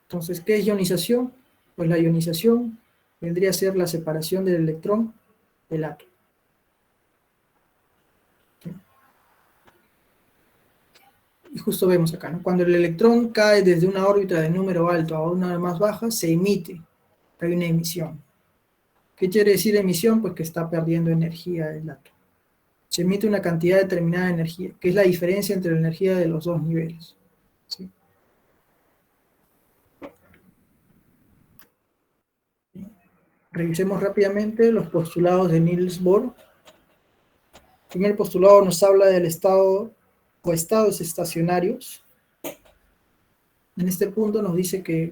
Entonces, ¿qué es ionización? Pues la ionización vendría a ser la separación del electrón del átomo, ¿sí? Y justo vemos acá, ¿no?, cuando el electrón cae desde una órbita de número alto a una más baja, se emite, hay una emisión. ¿Qué quiere decir emisión? Pues que está perdiendo energía el átomo. Se emite una cantidad determinada de energía, que es la diferencia entre la energía de los dos niveles, ¿sí? Revisemos rápidamente los postulados de Niels Bohr. El primer postulado nos habla del estado o estados estacionarios. En este punto nos dice que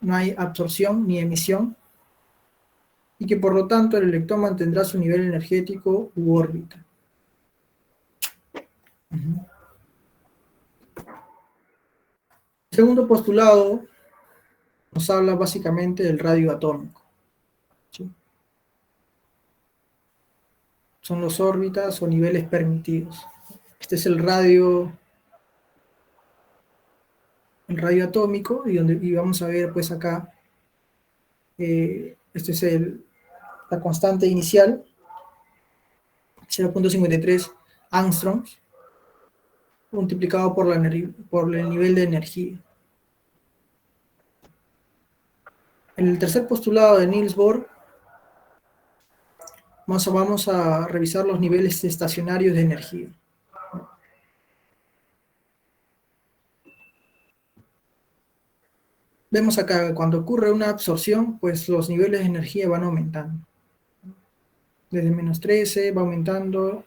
no hay absorción ni emisión y que por lo tanto el electrón mantendrá su nivel energético u órbita. Ujú. El segundo postulado nos habla básicamente del radio atómico, ¿sí? Son las órbitas o niveles permitidos. Este es el radio atómico, y vamos a ver pues acá, este es la constante inicial, 0,53 angstroms, multiplicado por el nivel de energía. En el tercer postulado de Niels Bohr, vamos a revisar los niveles estacionarios de energía. Vemos acá que cuando ocurre una absorción, pues los niveles de energía van aumentando. Desde -13 va aumentando,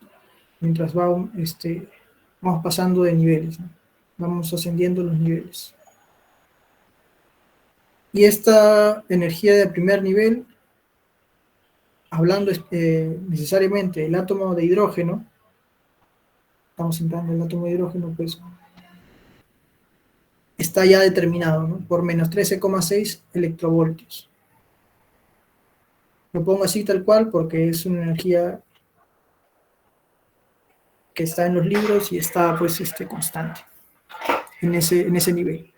mientras vamos pasando de niveles, ¿no? Vamos ascendiendo los niveles. Y esta energía de primer nivel, hablando necesariamente del átomo de hidrógeno, estamos entrando en el átomo de hidrógeno, pues está ya determinado, ¿no? Por -13,6 electrovoltios. Lo pongo así tal cual porque es una energía que está en los libros y está pues constante en ese nivel.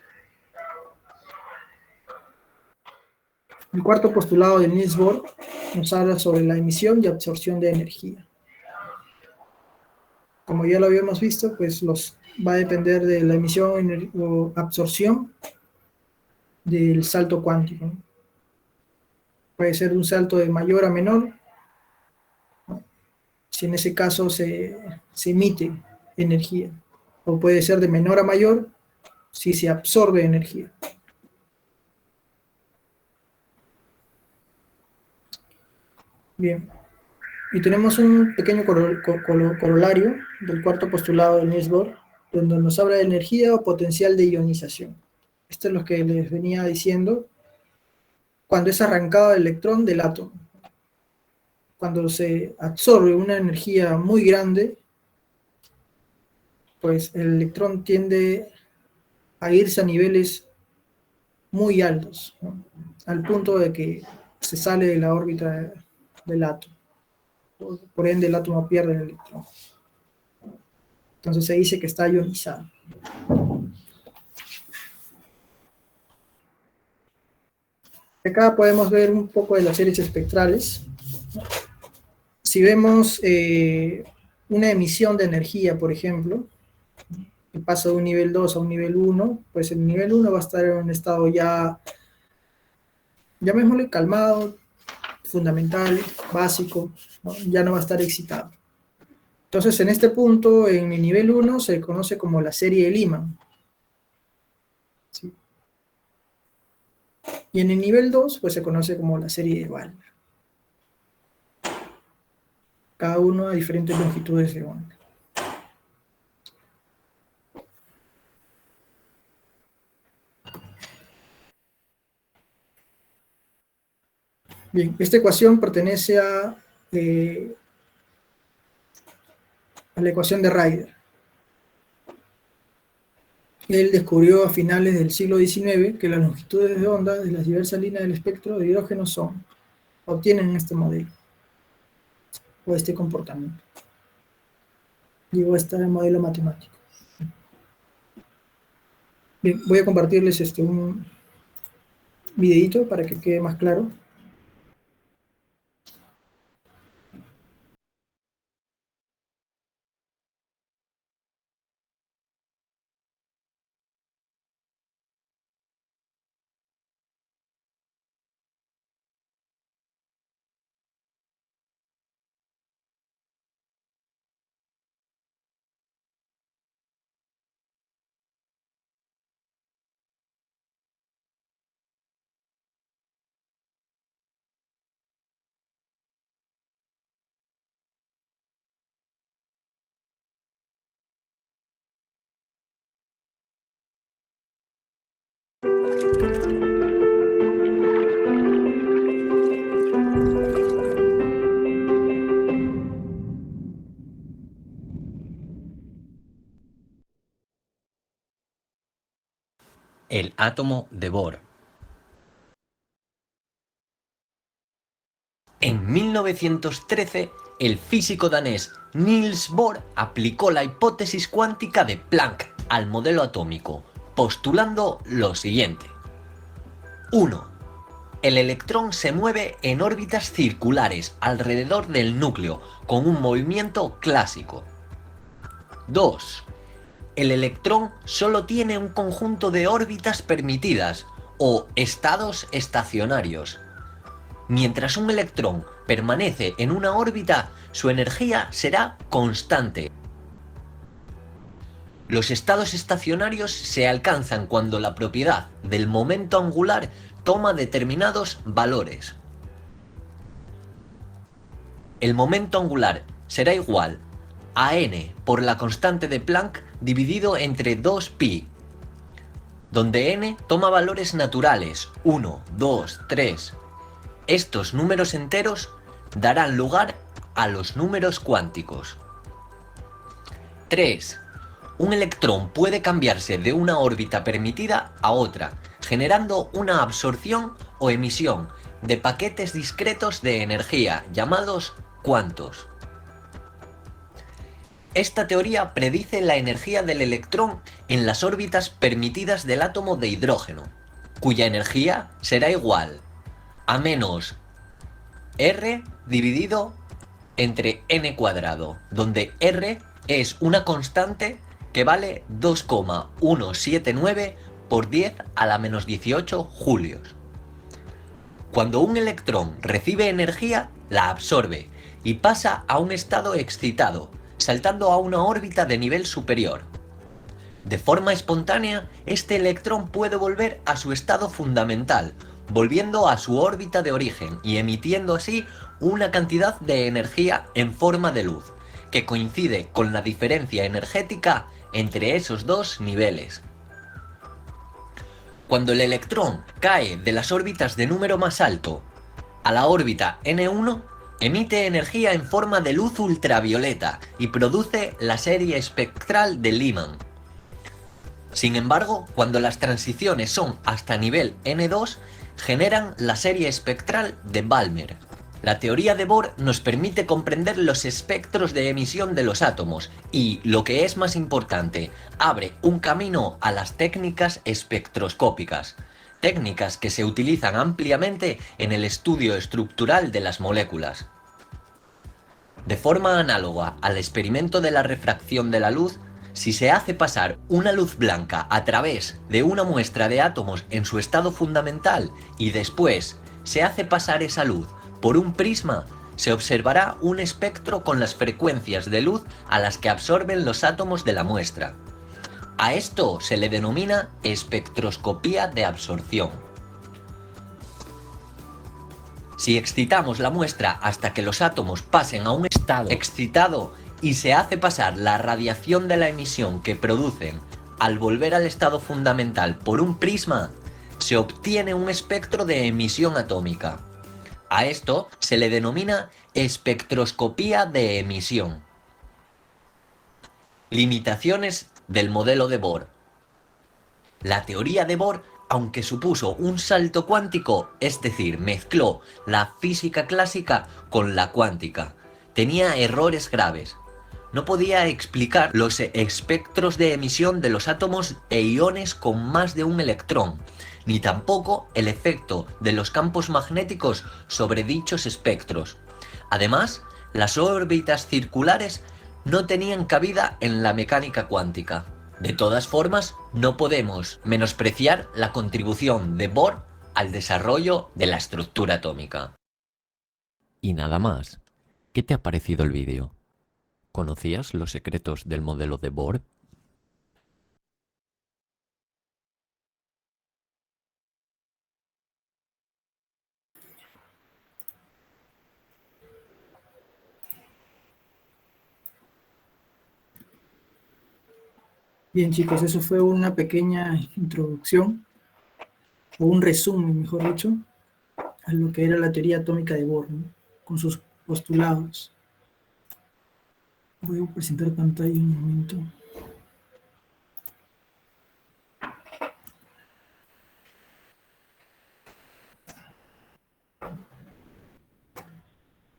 El cuarto postulado de Niels Bohr nos habla sobre la emisión y absorción de energía. Como ya lo habíamos visto, pues va a depender de la emisión o absorción del salto cuántico, ¿no? Puede ser un salto de mayor a menor, ¿no? Si en ese caso se emite energía, o puede ser de menor a mayor si se absorbe energía. Bien, y tenemos un pequeño corolario del cuarto postulado de Niels Bohr, donde nos habla de energía o potencial de ionización. Esto es lo que les venía diciendo cuando es arrancado el electrón del átomo. Cuando se absorbe una energía muy grande, pues el electrón tiende a irse a niveles muy altos, ¿no? Al punto de que se sale de la órbita del átomo. Por ende, el átomo pierde el electrón. Entonces se dice que está ionizado. Acá podemos ver un poco de las series espectrales. Si vemos una emisión de energía, por ejemplo, que pasa de un nivel 2 a un nivel 1, pues el nivel 1 va a estar en un estado ya, llamémosle calmado, fundamental, básico, ¿no? Ya no va a estar excitado. Entonces, en este punto, en el nivel 1 se conoce como la serie de Lyman, ¿sí? Y en el nivel 2, pues se conoce como la serie de Balmer. Cada uno a diferentes longitudes de onda. Bien, esta ecuación pertenece a la ecuación de Ryder. Él descubrió a finales del siglo XIX que las longitudes de onda de las diversas líneas del espectro de hidrógeno obtienen este modelo, o este comportamiento. Digo, este modelo matemático. Bien, voy a compartirles un videito para que quede más claro. el átomo de Bohr. En 1913, el físico danés Niels Bohr aplicó la hipótesis cuántica de Planck al modelo atómico, postulando lo siguiente. 1. El electrón se mueve en órbitas circulares alrededor del núcleo con un movimiento clásico. 2. El electrón solo tiene un conjunto de órbitas permitidas o estados estacionarios. Mientras un electrón permanece en una órbita, su energía será constante. Los estados estacionarios se alcanzan cuando la propiedad del momento angular toma determinados valores. El momento angular será igual a n por la constante de Planck dividido entre 2pi, donde n toma valores naturales, 1, 2, 3. Estos números enteros darán lugar a los números cuánticos. 3. Un electrón puede cambiarse de una órbita permitida a otra, generando una absorción o emisión de paquetes discretos de energía, llamados cuantos. Esta teoría predice la energía del electrón en las órbitas permitidas del átomo de hidrógeno, cuya energía será igual a menos R dividido entre n cuadrado, donde R es una constante que vale 2,179 por 10 a la menos 18 julios. Cuando un electrón recibe energía, la absorbe y pasa a un estado excitado, saltando a una órbita de nivel superior. De forma espontánea, este electrón puede volver a su estado fundamental, volviendo a su órbita de origen y emitiendo así una cantidad de energía en forma de luz, que coincide con la diferencia energética entre esos dos niveles. Cuando el electrón cae de las órbitas de número más alto a la órbita n1, emite energía en forma de luz ultravioleta y produce la serie espectral de Lyman. Sin embargo, cuando las transiciones son hasta nivel n2, generan la serie espectral de Balmer. La teoría de Bohr nos permite comprender los espectros de emisión de los átomos y, lo que es más importante, abre un camino a las técnicas espectroscópicas, técnicas que se utilizan ampliamente en el estudio estructural de las moléculas. De forma análoga al experimento de la refracción de la luz, si se hace pasar una luz blanca a través de una muestra de átomos en su estado fundamental y después se hace pasar esa luz por un prisma, se observará un espectro con las frecuencias de luz a las que absorben los átomos de la muestra. A esto se le denomina espectroscopía de absorción. Si excitamos la muestra hasta que los átomos pasen a un estado excitado y se hace pasar la radiación de la emisión que producen al volver al estado fundamental por un prisma, se obtiene un espectro de emisión atómica. A esto se le denomina espectroscopía de emisión. Limitaciones del modelo de Bohr. La teoría de Bohr, aunque supuso un salto cuántico, es decir, mezcló la física clásica con la cuántica, tenía errores graves. No podía explicar los espectros de emisión de los átomos e iones con más de un electrón, ni tampoco el efecto de los campos magnéticos sobre dichos espectros. Además, las órbitas circulares no tenían cabida en la mecánica cuántica. De todas formas, no podemos menospreciar la contribución de Bohr al desarrollo de la estructura atómica. Y nada más. ¿Qué te ha parecido el vídeo? ¿Conocías los secretos del modelo de Bohr? Bien, chicos, eso fue una pequeña introducción, o un resumen, mejor dicho, a lo que era la teoría atómica de Bohr, ¿no? Con sus postulados. Voy a presentar pantalla un momento.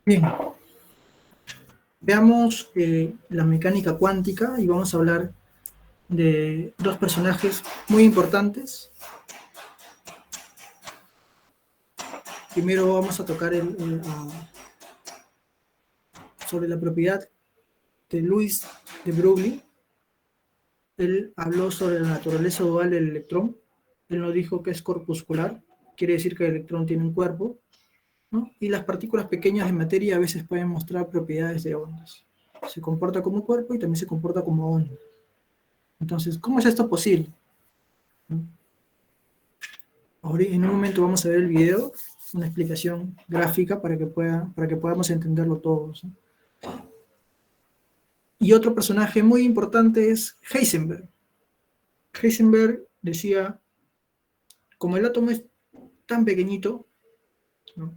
Bien, veamos la mecánica cuántica y vamos a hablar de dos personajes muy importantes. Primero vamos a tocar sobre la propiedad de Louis de Broglie. Él habló sobre la naturaleza dual del electrón. Él nos dijo que es corpuscular, quiere decir que el electrón tiene un cuerpo, ¿no? Y las partículas pequeñas de materia a veces pueden mostrar propiedades de ondas. Se comporta como cuerpo y también se comporta como onda. Entonces, ¿cómo es esto posible? Ahora, en un momento vamos a ver el video, una explicación gráfica para que podamos entenderlo todos, ¿no? Y otro personaje muy importante es Heisenberg. Heisenberg decía, como el átomo es tan pequeñito, ¿no?,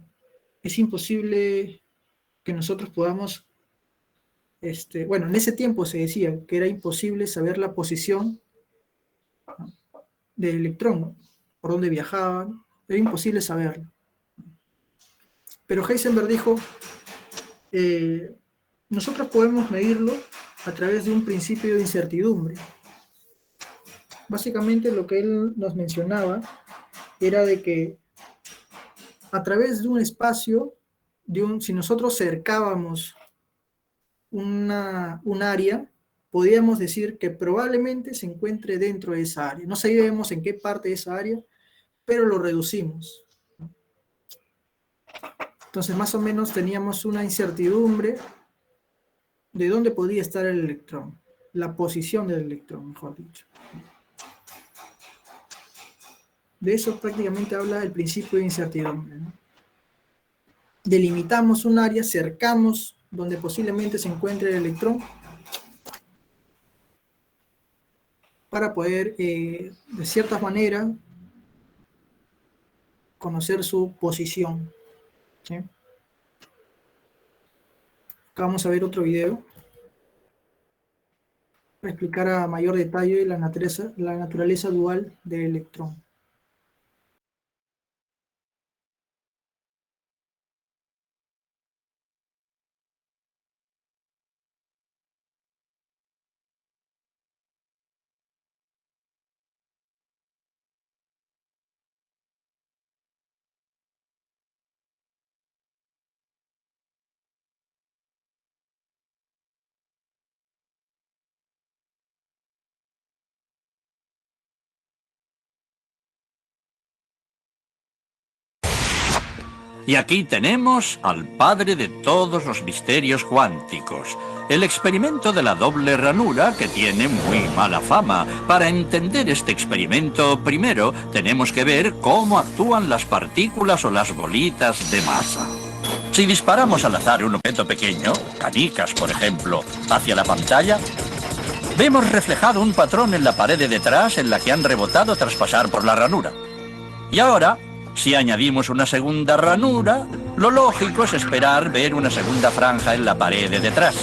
es imposible que nosotros podamos, bueno, en ese tiempo se decía que era imposible saber la posición, ¿no?, del electrón, ¿no?, por dónde viajaban, era imposible saberlo. Pero Heisenberg dijo, nosotros podemos medirlo a través de un principio de incertidumbre. Básicamente lo que él nos mencionaba era de que a través de un espacio, si nosotros cercábamos un área, podíamos decir que probablemente se encuentre dentro de esa área. No sabíamos en qué parte de esa área, pero lo reducimos. Entonces, más o menos teníamos una incertidumbre de dónde podía estar el electrón, la posición del electrón, mejor dicho. De eso prácticamente habla el principio de incertidumbre, ¿no? Delimitamos un área, cercamos donde posiblemente se encuentre el electrón para poder, de cierta manera, conocer su posición, ¿sí? Acá vamos a ver otro video para explicar a mayor detalle la naturaleza dual del electrón. Y aquí tenemos al padre de todos los misterios cuánticos, el experimento de la doble ranura, que tiene muy mala fama. Para entender este experimento, primero tenemos que ver cómo actúan las partículas o las bolitas de masa. Si disparamos al azar un objeto pequeño, canicas por ejemplo, hacia la pantalla, vemos reflejado un patrón en la pared de detrás en la que han rebotado tras pasar por la ranura. Y ahora, si añadimos una segunda ranura, lo lógico es esperar ver una segunda franja en la pared de detrás.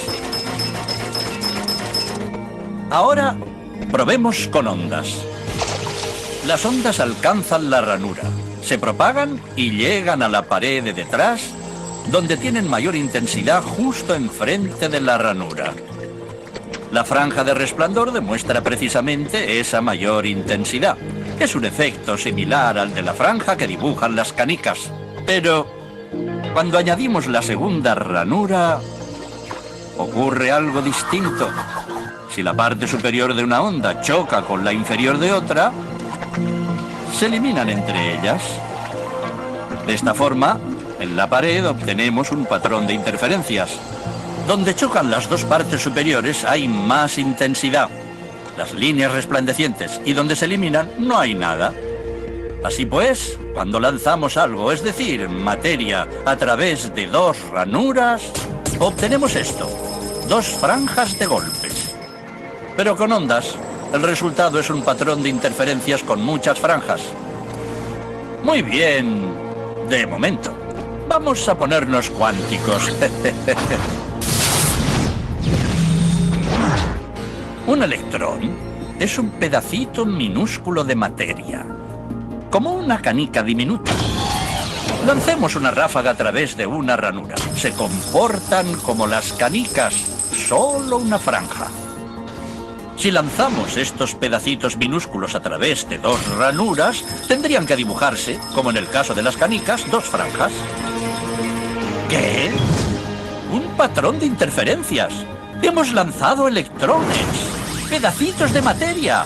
Ahora, probemos con ondas. Las ondas alcanzan la ranura, se propagan y llegan a la pared de detrás, donde tienen mayor intensidad justo enfrente de la ranura. La franja de resplandor demuestra precisamente esa mayor intensidad. Es un efecto similar al de la franja que dibujan las canicas. Pero cuando añadimos la segunda ranura, ocurre algo distinto. Si la parte superior de una onda choca con la inferior de otra, se eliminan entre ellas. De esta forma, en la pared obtenemos un patrón de interferencias. Donde chocan las dos partes superiores hay más intensidad, las líneas resplandecientes, y donde se eliminan no hay nada. Así pues, cuando lanzamos algo, es decir, materia, a través de dos ranuras, obtenemos esto, dos franjas de golpes. Pero con ondas, el resultado es un patrón de interferencias con muchas franjas. Muy bien, de momento. Vamos a ponernos cuánticos. Un electrón es un pedacito minúsculo de materia, como una canica diminuta. Lancemos una ráfaga a través de una ranura. Se comportan como las canicas, solo una franja. Si lanzamos estos pedacitos minúsculos a través de dos ranuras, tendrían que dibujarse, como en el caso de las canicas, dos franjas. ¿Qué? Un patrón de interferencias. Hemos lanzado electrones, pedacitos de materia.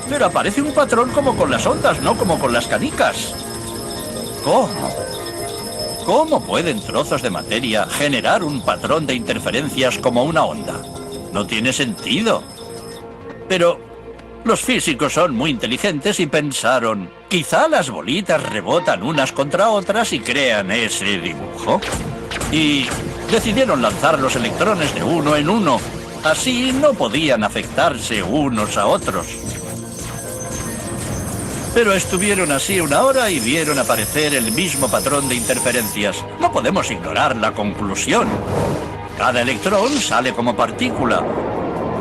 Pero aparece un patrón como con las ondas, no como con las canicas. ¿Cómo? ¿Cómo pueden trozos de materia generar un patrón de interferencias como una onda? No tiene sentido. Pero los físicos son muy inteligentes y pensaron, quizá las bolitas rebotan unas contra otras y crean ese dibujo. Y decidieron lanzar los electrones de uno en uno. Así no podían afectarse unos a otros. Pero estuvieron así una hora y vieron aparecer el mismo patrón de interferencias. No podemos ignorar la conclusión. Cada electrón sale como partícula.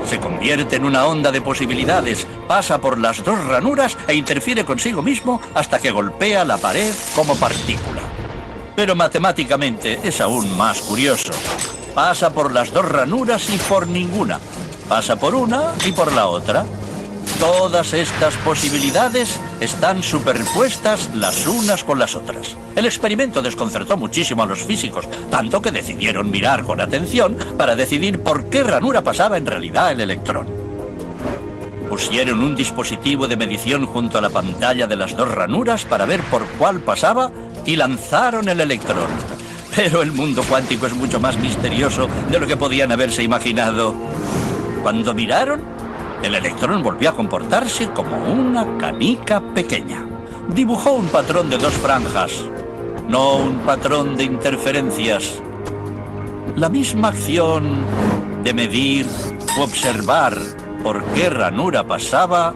Se convierte en una onda de posibilidades, pasa por las dos ranuras e interfiere consigo mismo hasta que golpea la pared como partícula. Pero matemáticamente es aún más curioso. Pasa por las dos ranuras y por ninguna. Pasa por una y por la otra. Todas estas posibilidades están superpuestas las unas con las otras. El experimento desconcertó muchísimo a los físicos, tanto que decidieron mirar con atención para decidir por qué ranura pasaba en realidad el electrón. Pusieron un dispositivo de medición junto a la pantalla de las dos ranuras para ver por cuál pasaba y lanzaron el electrón. Pero el mundo cuántico es mucho más misterioso de lo que podían haberse imaginado. Cuando miraron, el electrón volvió a comportarse como una canica pequeña. Dibujó un patrón de dos franjas, no un patrón de interferencias. La misma acción de medir u observar por qué ranura pasaba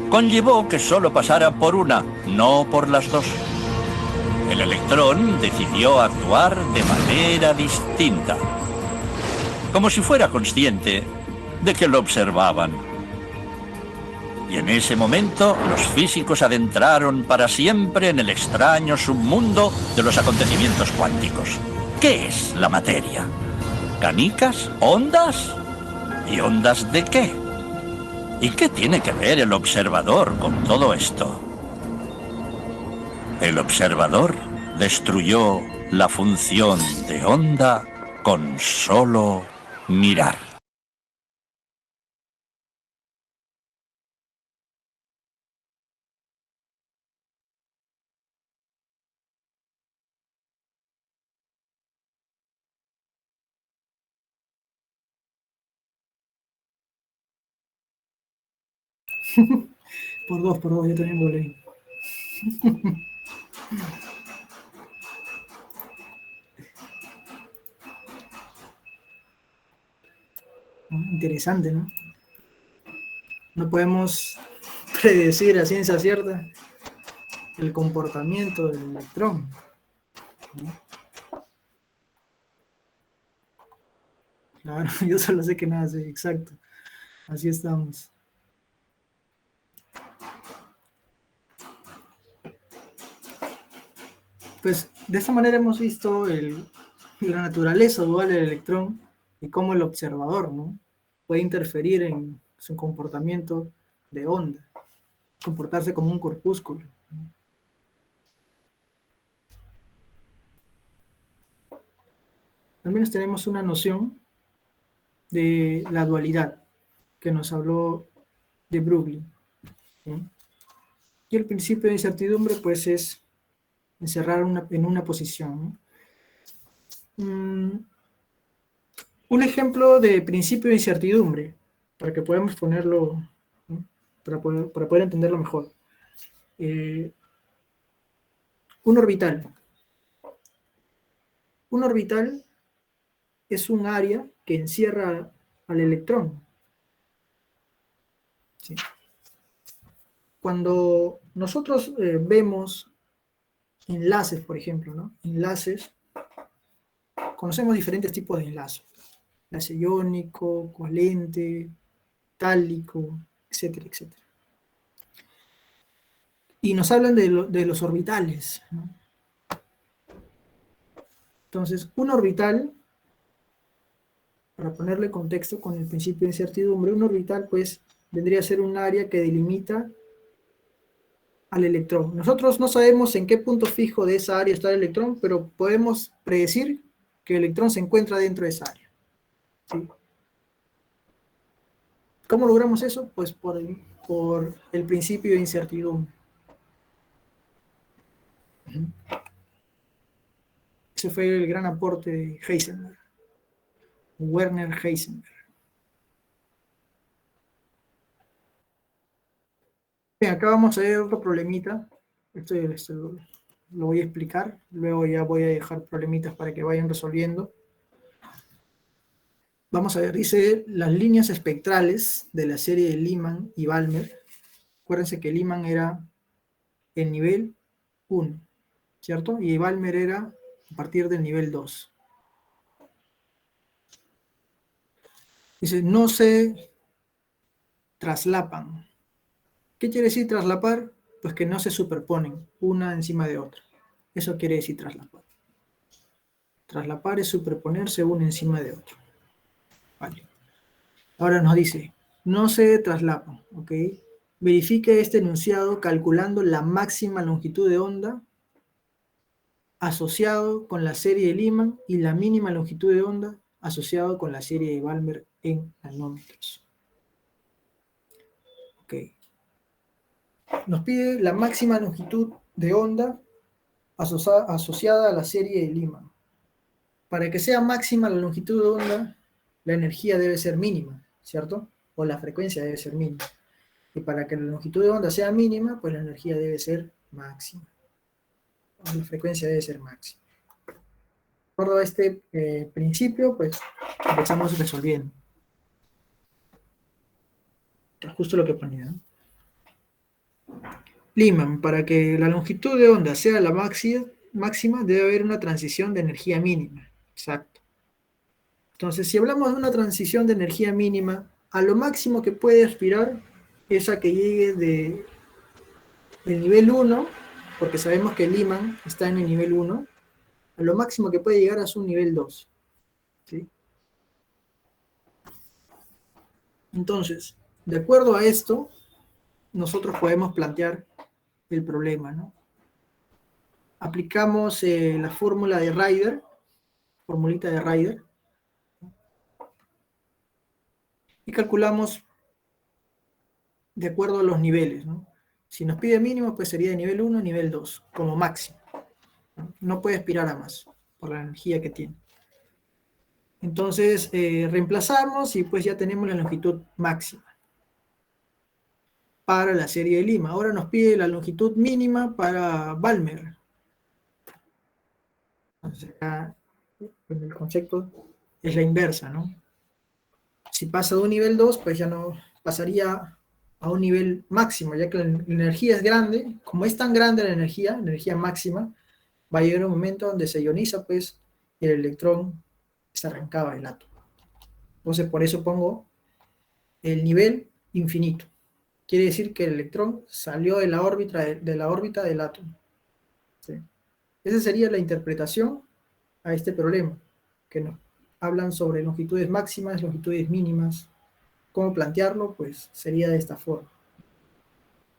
conllevó que solo pasara por una, no por las dos. El electrón decidió actuar de manera distinta, como si fuera consciente de que lo observaban. Y en ese momento los físicos adentraron para siempre en el extraño submundo de los acontecimientos cuánticos. ¿Qué es la materia? ¿Canicas? ¿Ondas? ¿Y ondas de qué? ¿Y qué tiene que ver el observador con todo esto? El observador destruyó la función de onda con solo mirar. Por dos, yo también volé. Interesante, ¿no? No podemos predecir a ciencia cierta el comportamiento del electrón, ¿no? Claro, yo solo sé que nada es exacto. Así estamos. Pues de esta manera hemos visto la naturaleza dual del electrón y cómo el observador, ¿no?, puede interferir en su comportamiento de onda, comportarse como un corpúsculo. Al menos tenemos una noción de la dualidad que nos habló de Broglie, ¿sí? Y el principio de incertidumbre pues es encerrar en una posición, ¿no? Un ejemplo de principio de incertidumbre, para que podamos ponerlo, ¿no?, para poder entenderlo mejor. Un orbital. Un orbital es un área que encierra al electrón, ¿sí? Cuando nosotros vemos enlaces, por ejemplo, ¿no?, enlaces, conocemos diferentes tipos de enlaces: enlace iónico, covalente, metálico, etcétera, etcétera. Y nos hablan de los orbitales, ¿no? Entonces, un orbital, para ponerle contexto con el principio de incertidumbre, un orbital pues vendría a ser un área que delimita al electrón. Nosotros no sabemos en qué punto fijo de esa área está el electrón, pero podemos predecir que el electrón se encuentra dentro de esa área. ¿Sí? ¿Cómo logramos eso? Pues por el principio de incertidumbre. Ese fue el gran aporte de Heisenberg, Werner Heisenberg. Bien, acá vamos a ver otro problemita. Esto lo voy a explicar, luego ya voy a dejar problemitas para que vayan resolviendo. Vamos a ver, dice las líneas espectrales de la serie de Lyman y Balmer. Acuérdense que Lyman era el nivel 1, ¿cierto? Y Balmer era a partir del nivel 2. Dice, no se traslapan. ¿Qué quiere decir traslapar? Pues que no se superponen una encima de otra. Eso quiere decir traslapar. Traslapar es superponerse uno encima de otro. Vale. Ahora nos dice, no se traslapan, ¿ok? Verifique este enunciado calculando la máxima longitud de onda asociado con la serie de Lyman y la mínima longitud de onda asociado con la serie de Balmer en nanómetros. Ok. Nos pide la máxima longitud de onda asociada a la serie de Lyman. Para que sea máxima la longitud de onda, la energía debe ser mínima, ¿cierto? O la frecuencia debe ser mínima. Y para que la longitud de onda sea mínima, pues la energía debe ser máxima. O la frecuencia debe ser máxima. De acuerdo a este principio, pues empezamos resolviendo. Es justo lo que ponía, ¿no? Lyman, para que la longitud de onda sea la máxima, debe haber una transición de energía mínima. Exacto. Entonces, si hablamos de una transición de energía mínima, a lo máximo que puede aspirar es a que llegue del nivel 1, porque sabemos que Lyman está en el nivel 1, a lo máximo que puede llegar es un nivel 2. ¿Sí? Entonces, de acuerdo a esto, nosotros podemos plantear el problema, ¿no? Aplicamos la fórmula de Ryder, formulita de Ryder, y calculamos de acuerdo a los niveles, ¿no? Si nos pide mínimo, pues sería de nivel 1 a nivel 2, como máximo. No puede aspirar a más, por la energía que tiene. Entonces, reemplazamos y pues ya tenemos la longitud máxima para la serie de Lyman. Ahora nos pide la longitud mínima para Balmer. Entonces, acá el concepto es la inversa, ¿no? Si pasa de un nivel 2, pues ya no pasaría a un nivel máximo, ya que la energía es grande. Como es tan grande la energía máxima, va a llegar un momento donde se ioniza, pues, y el electrón se arrancaba del átomo. Entonces, por eso pongo el nivel infinito. Quiere decir que el electrón salió de la órbita del átomo. ¿Sí? Esa sería la interpretación a este problema, que nos hablan sobre longitudes máximas, longitudes mínimas. ¿Cómo plantearlo? Pues sería de esta forma,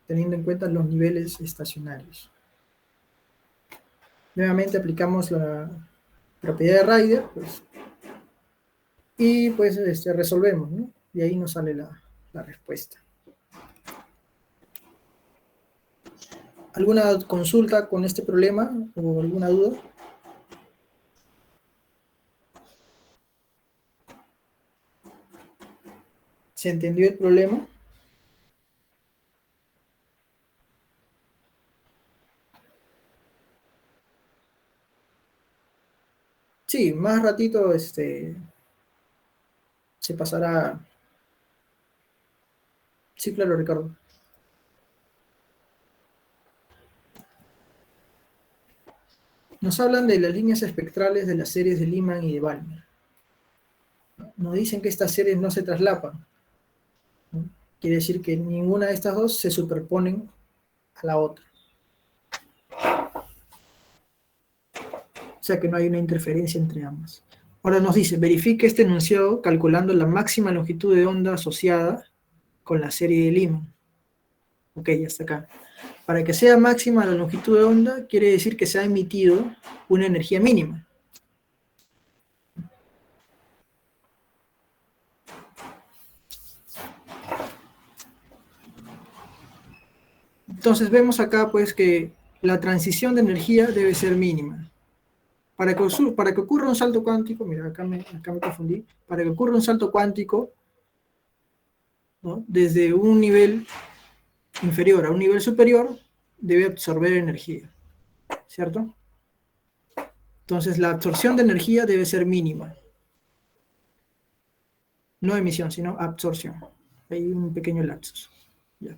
teniendo en cuenta los niveles estacionarios. Nuevamente aplicamos la propiedad de Ryder, pues, y pues resolvemos, ¿no? Y ahí nos sale la respuesta. ¿Alguna consulta con este problema o alguna duda? ¿Se entendió el problema? Sí, más ratito se pasará. Sí, claro, Ricardo. Nos hablan de las líneas espectrales de las series de Lyman y de Balmer. Nos dicen que estas series no se traslapan, ¿no? Quiere decir que ninguna de estas dos se superponen a la otra. sea que no hay una interferencia entre ambas. Ahora nos dice, verifique este enunciado calculando la máxima longitud de onda asociada con la serie de Lyman. Ok, ya está acá. Para que sea máxima la longitud de onda, quiere decir que se ha emitido una energía mínima. Entonces vemos acá pues que la transición de energía debe ser mínima. Para que ocurra un salto cuántico, mira, acá me confundí, para que ocurra un salto cuántico, ¿no?, desde un nivel inferior a un nivel superior, debe absorber energía, ¿cierto? Entonces la absorción de energía debe ser mínima. No emisión, sino absorción. Hay un pequeño lapsus. Ya.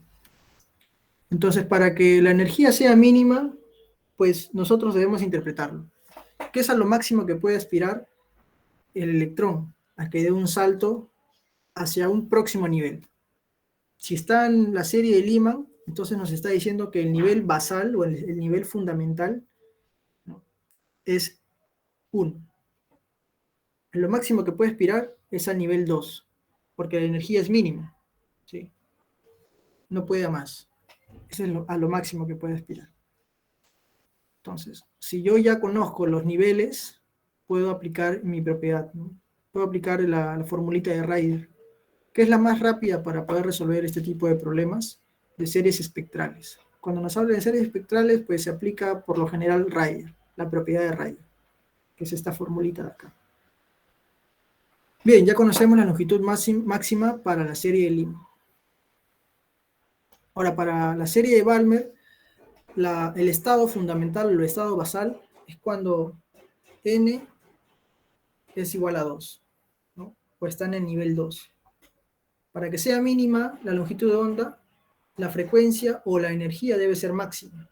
Entonces, para que la energía sea mínima, pues nosotros debemos interpretarlo. ¿Qué es a lo máximo que puede aspirar el electrón? A que dé un salto hacia un próximo nivel. Si está en la serie de Lyman, entonces nos está diciendo que el nivel basal o el nivel fundamental, ¿no?, es 1. Lo máximo que puede aspirar es al nivel 2, porque la energía es mínima, ¿sí? No puede a más. Eso es a lo máximo que puede aspirar. Entonces, si yo ya conozco los niveles, puedo aplicar mi propiedad, ¿no? Puedo aplicar la formulita de Ryder, que es la más rápida para poder resolver este tipo de problemas de series espectrales. Cuando nos habla de series espectrales, pues se aplica por lo general Ryder, la propiedad de Ryder, que es esta formulita de acá. Bien, ya conocemos la longitud máxima para la serie de Lyman. Ahora, para la serie de Balmer, el estado fundamental, o el estado basal, es cuando n es igual a 2, ¿no?, o está en el nivel 2. Para que sea mínima la longitud de onda, la frecuencia o la energía debe ser máxima.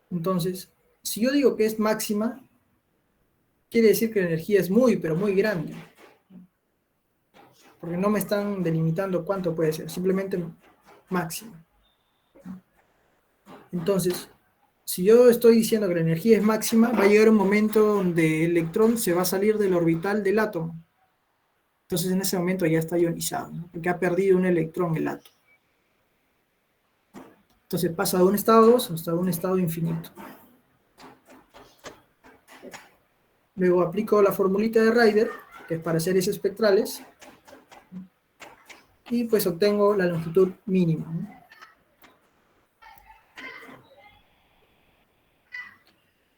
Entonces, si yo digo que es máxima, quiere decir que la energía es muy, pero muy grande. Porque no me están delimitando cuánto puede ser, simplemente máxima. Entonces, si yo estoy diciendo que la energía es máxima, va a llegar un momento donde el electrón se va a salir del orbital del átomo. Entonces en ese momento ya está ionizado, ¿no?, porque ha perdido un electrón el átomo. Entonces pasa de un estado 2 hasta un estado infinito. Luego aplico la formulita de Ryder, que es para series espectrales, y pues obtengo la longitud mínima, ¿no?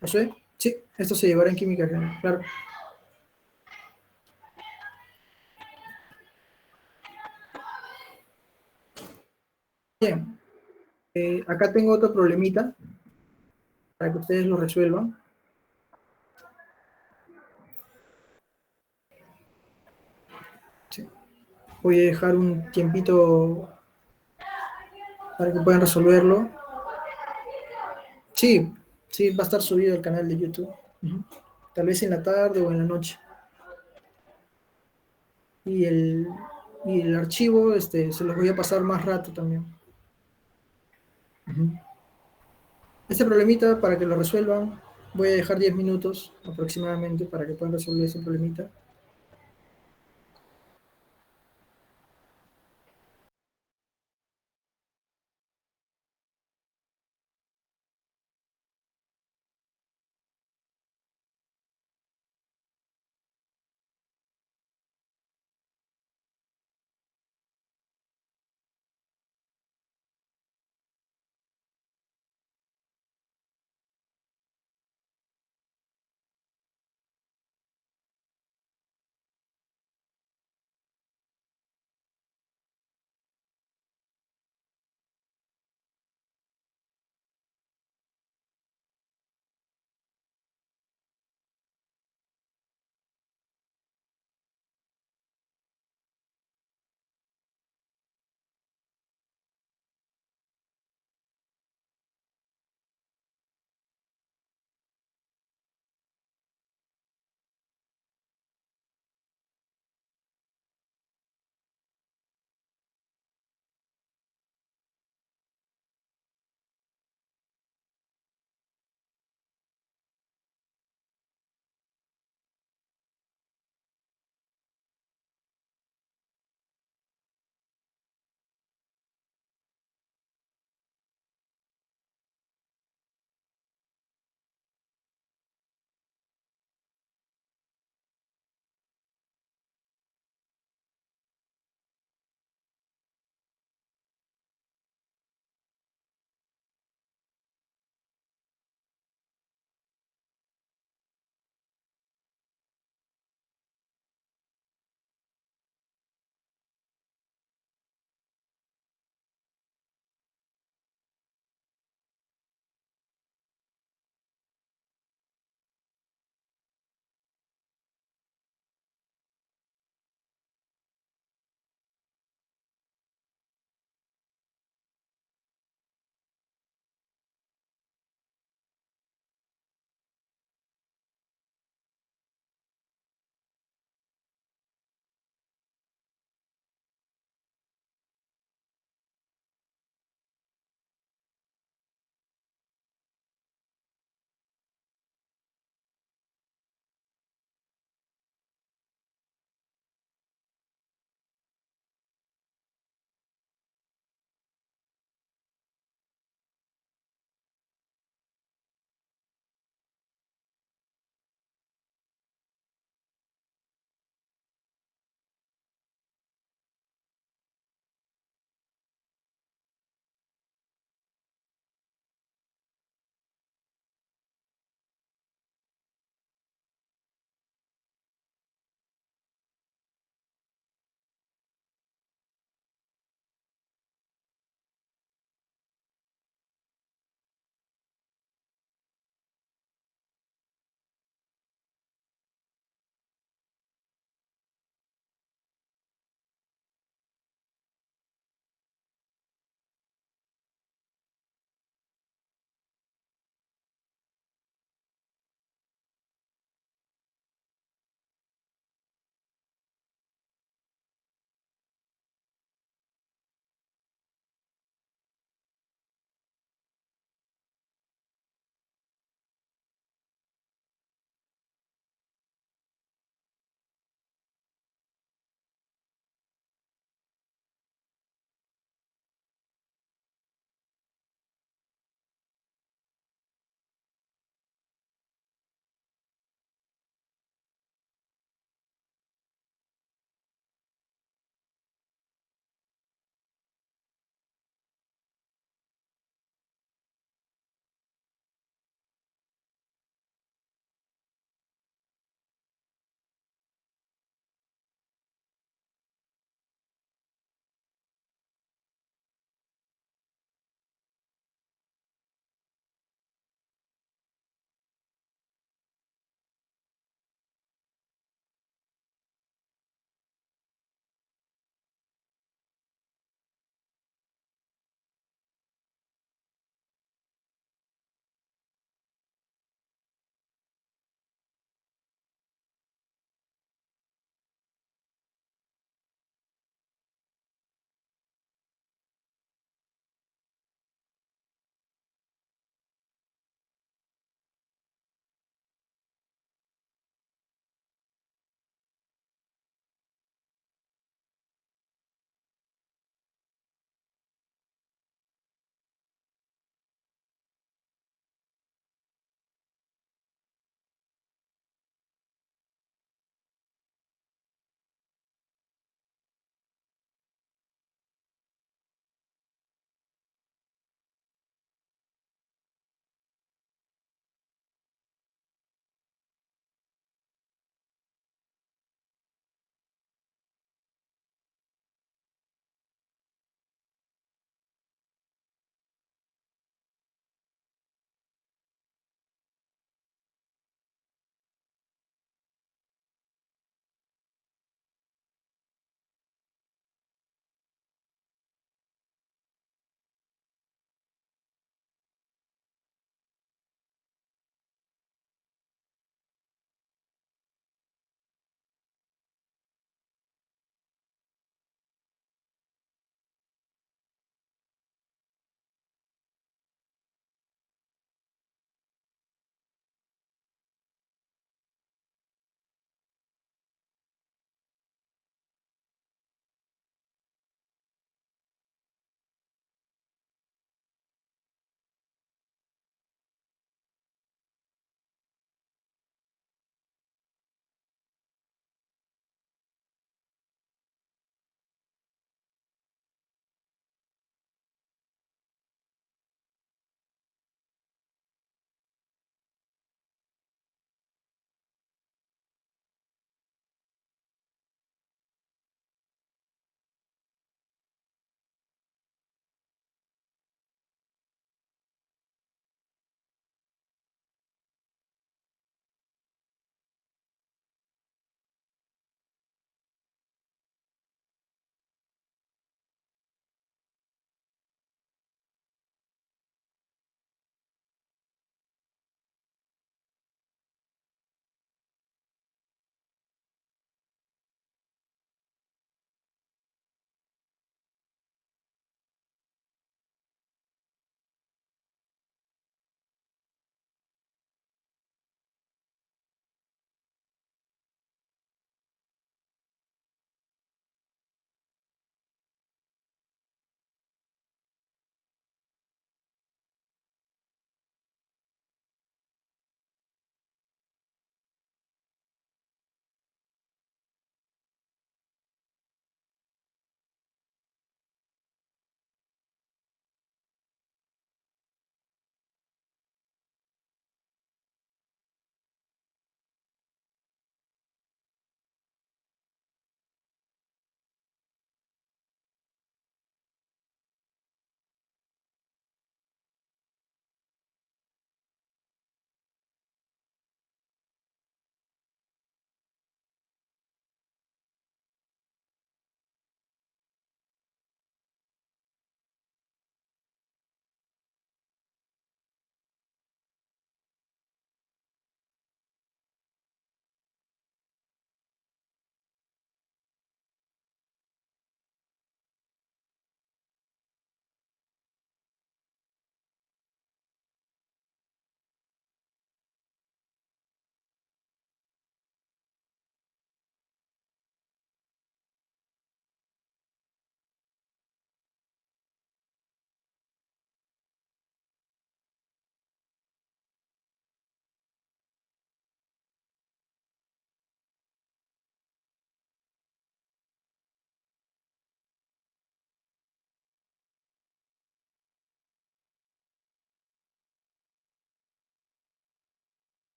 ¿Lo sé? Sí, esto se llevará en química general, claro. Bien, acá tengo otro problemita para que ustedes lo resuelvan. Sí. Voy a dejar un tiempito para que puedan resolverlo. Sí, sí, va a estar subido al canal de YouTube. Ujú. Tal vez en la tarde o en la noche. Y el archivo se los voy a pasar más rato también. Ujú. Este problemita, para que lo resuelvan, voy a dejar 10 minutos aproximadamente para que puedan resolver ese problemita.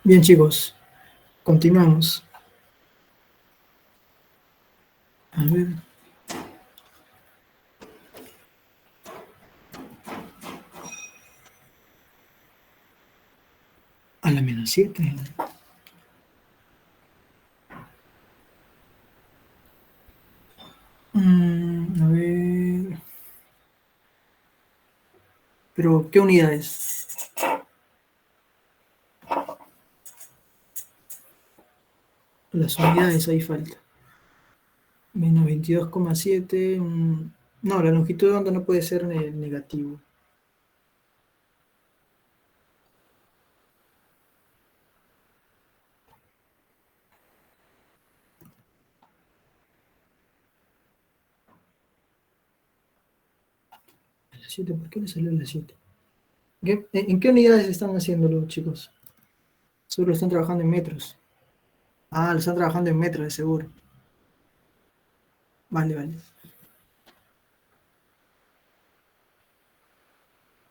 Bien, chicos, continuamos. A ver. A la -7. A ver. Pero, ¿qué unidades? Las unidades ahí falta. Menos 22,7. No, la longitud de onda no puede ser negativo. A las 7, ¿por qué le salió a las 7? ¿En qué unidades están haciéndolo, chicos? Seguro están trabajando en metros. Ah, lo están trabajando en metros, de seguro. Vale, vale.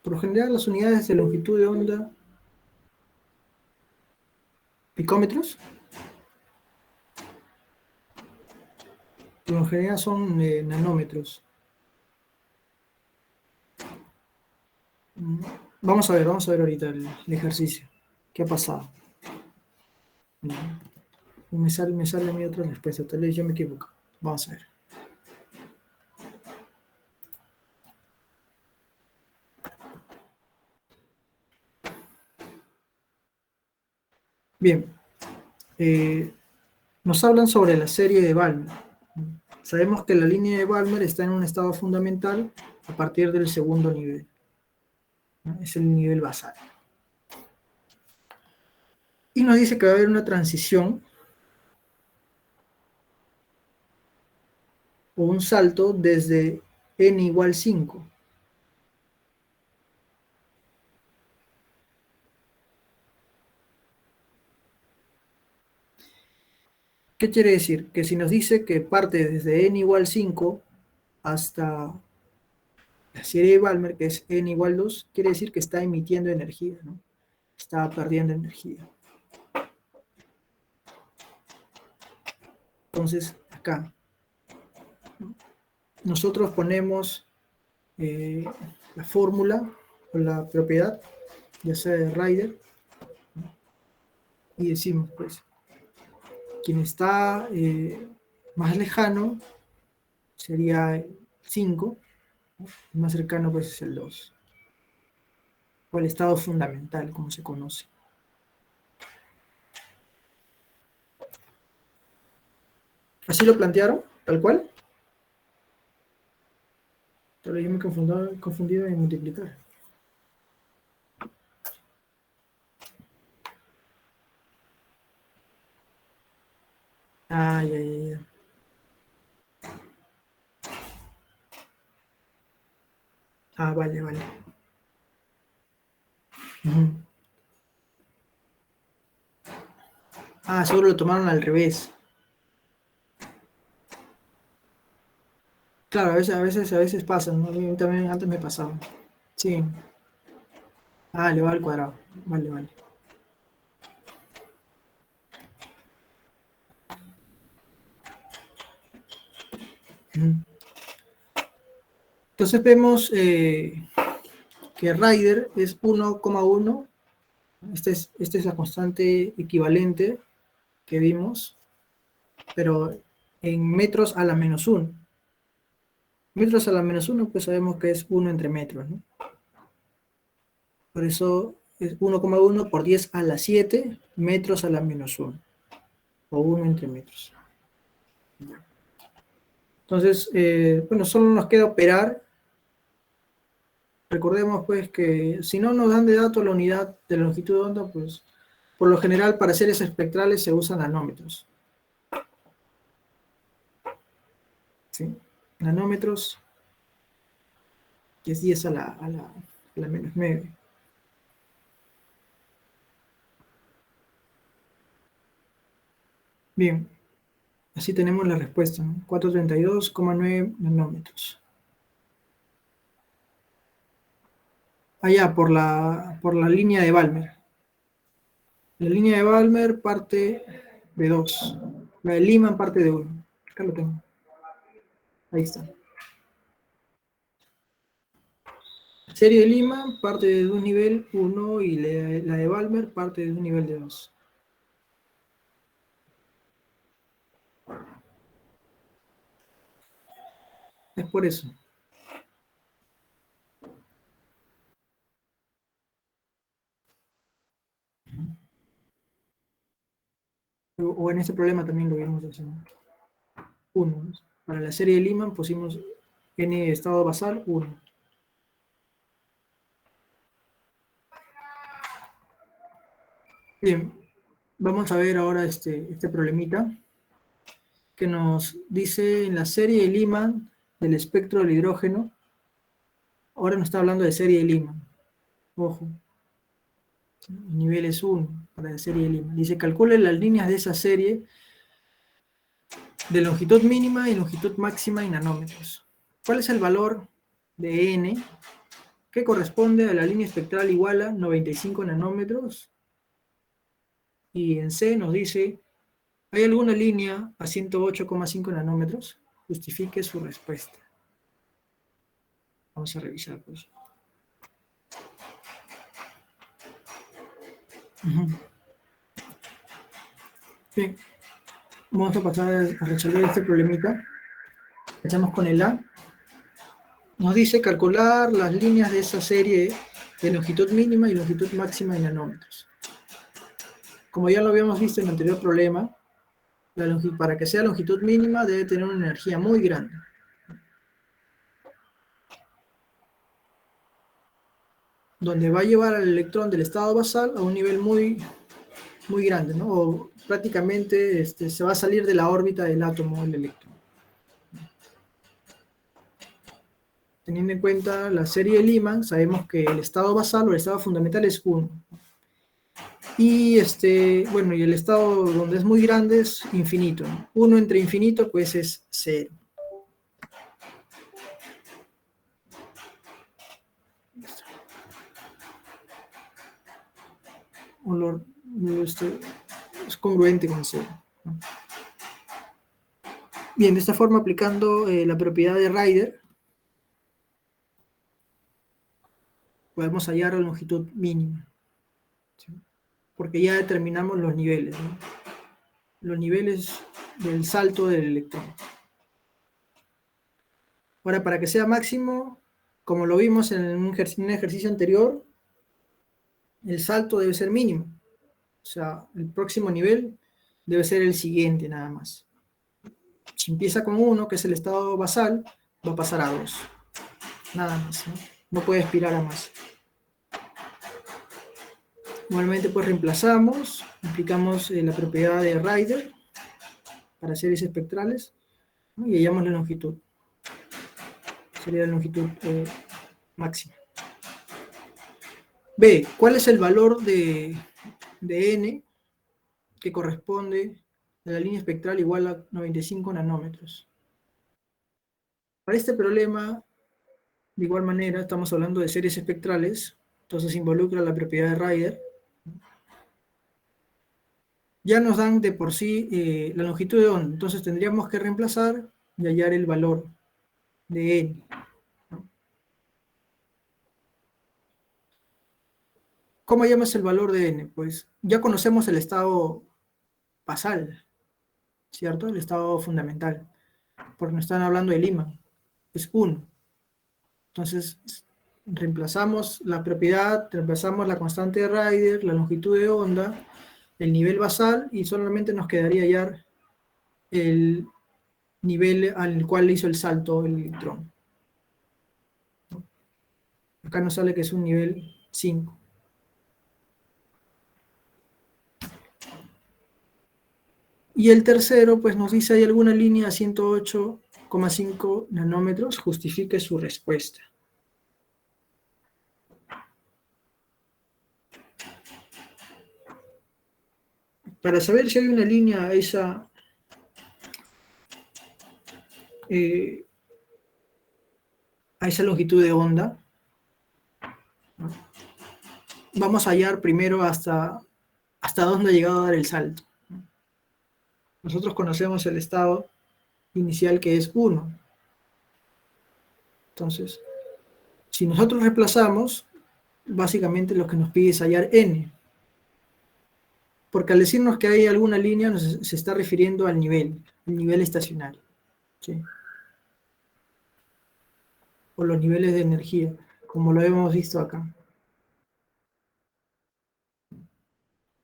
Por lo general, las unidades de longitud de onda... ¿Picómetros? Por lo general son nanómetros. Vamos a ver ahorita el ejercicio. ¿Qué ha pasado? Me sale a mí otra respuesta, tal vez yo me equivoco. Vamos a ver. Bien. Nos hablan sobre la serie de Balmer. Sabemos que la línea de Balmer está en un estado fundamental a partir del segundo nivel, ¿no? Es el nivel basal. Y nos dice que va a haber una transición o un salto desde n igual 5. ¿Qué quiere decir? Que si nos dice que parte desde n igual 5 hasta la serie de Balmer, que es n igual 2, quiere decir que está emitiendo energía, ¿no? Está perdiendo energía. Entonces, acá, nosotros ponemos la fórmula o la propiedad, ya sea de Rider, y decimos, pues, quien está más lejano sería el 5, el más cercano pues es el 2, o el estado fundamental, como se conoce. ¿Así lo plantearon? ¿Tal cual? Pero yo me he confundido en multiplicar. Ah, ya. Ah, vale. Ujú. Ah, seguro lo tomaron al revés. Claro, a veces pasa, ¿no? A mí también antes me pasaba. Sí. Ah, le va al cuadrado. Vale. Ujú. Entonces vemos que Rider es 1,1. Esta es la constante equivalente que vimos, pero en metros a la -1. Metros a la -1, pues sabemos que es 1 entre metros, ¿no? Por eso es 1,1 por 10 a la 7 metros a la -1, o 1 entre metros. Entonces, bueno, solo nos queda operar. Recordemos pues que si no nos dan de dato la unidad de longitud de onda, pues por lo general para series espectrales se usan nanómetros. ¿Sí? Nanómetros, que es 10 a la -9. Bien, así tenemos la respuesta, ¿no? 432,9 nanómetros. Allá, por la línea de Balmer. La línea de Balmer parte de 2. La de Lyman parte de 1. Acá lo tengo. Ahí está. La serie de Lyman parte de un nivel 1 y la de Balmer parte de un nivel de 2. Es por eso. O en este problema también lo vimos así. 1. Para la serie de Lyman pusimos n estado basal 1. Bien, vamos a ver ahora este problemita que nos dice en la serie de Lyman del espectro del hidrógeno. Ahora nos está hablando de serie de Lyman. Ojo. El nivel es 1 para la serie de Lyman. Dice, calcule las líneas de esa serie de longitud mínima y longitud máxima en nanómetros. ¿Cuál es el valor de n que corresponde a la línea espectral igual a 95 nanómetros? Y en C nos dice, ¿hay alguna línea a 108,5 nanómetros? Justifique su respuesta. Vamos a revisar, pues. Bien, vamos a pasar a resolver este problemita. Empezamos con el A. Nos dice calcular las líneas de esa serie de longitud mínima y longitud máxima en nanómetros. Como ya lo habíamos visto en el anterior problema, para que sea longitud mínima debe tener una energía muy grande. Donde va a llevar al electrón del estado basal a un nivel muy grande, ¿no? O prácticamente se va a salir de la órbita del átomo el electrón. Teniendo en cuenta la serie de Lyman, sabemos que el estado basal o el estado fundamental es 1. Y bueno, y el estado donde es muy grande es infinito, ¿no? 1 entre infinito pues es 0. Es congruente con 0, ¿no? Bien, de esta forma, aplicando la propiedad de Ryder, podemos hallar la longitud mínima, ¿sí? Porque ya determinamos los niveles, ¿no? Los niveles del salto del electrón. Ahora, para que sea máximo, como lo vimos en un ejercicio anterior, el salto debe ser mínimo. O sea, el próximo nivel debe ser el siguiente nada más. Si empieza con 1, que es el estado basal, va a pasar a 2. Nada más, ¿no? No puede aspirar a más. Igualmente, pues reemplazamos, aplicamos la propiedad de Ryder para series espectrales, ¿no? Y hallamos la longitud. Sería la longitud máxima. B, ¿cuál es el valor de n que corresponde a la línea espectral igual a 95 nanómetros? Para este problema, de igual manera, estamos hablando de series espectrales, entonces involucra la propiedad de Ryder. Ya nos dan de por sí la longitud de onda, entonces tendríamos que reemplazar y hallar el valor de n. ¿Cómo hallamos el valor de n? Pues ya conocemos el estado basal, ¿cierto? El estado fundamental, porque nos están hablando de Lyman, es 1. Entonces, reemplazamos la propiedad, reemplazamos la constante de Ryder, la longitud de onda, el nivel basal, y solamente nos quedaría hallar el nivel al cual hizo el salto el electrón. Acá nos sale que es un nivel 5. Y el tercero, pues nos dice, ¿hay alguna línea a 108,5 nanómetros? Justifique su respuesta. Para saber si hay una línea a esa longitud de onda, vamos a hallar primero hasta hasta dónde ha llegado a dar el salto. Nosotros conocemos el estado inicial que es 1. Entonces, si nosotros reemplazamos, básicamente lo que nos pide es hallar n. Porque al decirnos que hay alguna línea, se está refiriendo al nivel estacionario. ¿Sí? O los niveles de energía, como lo hemos visto acá.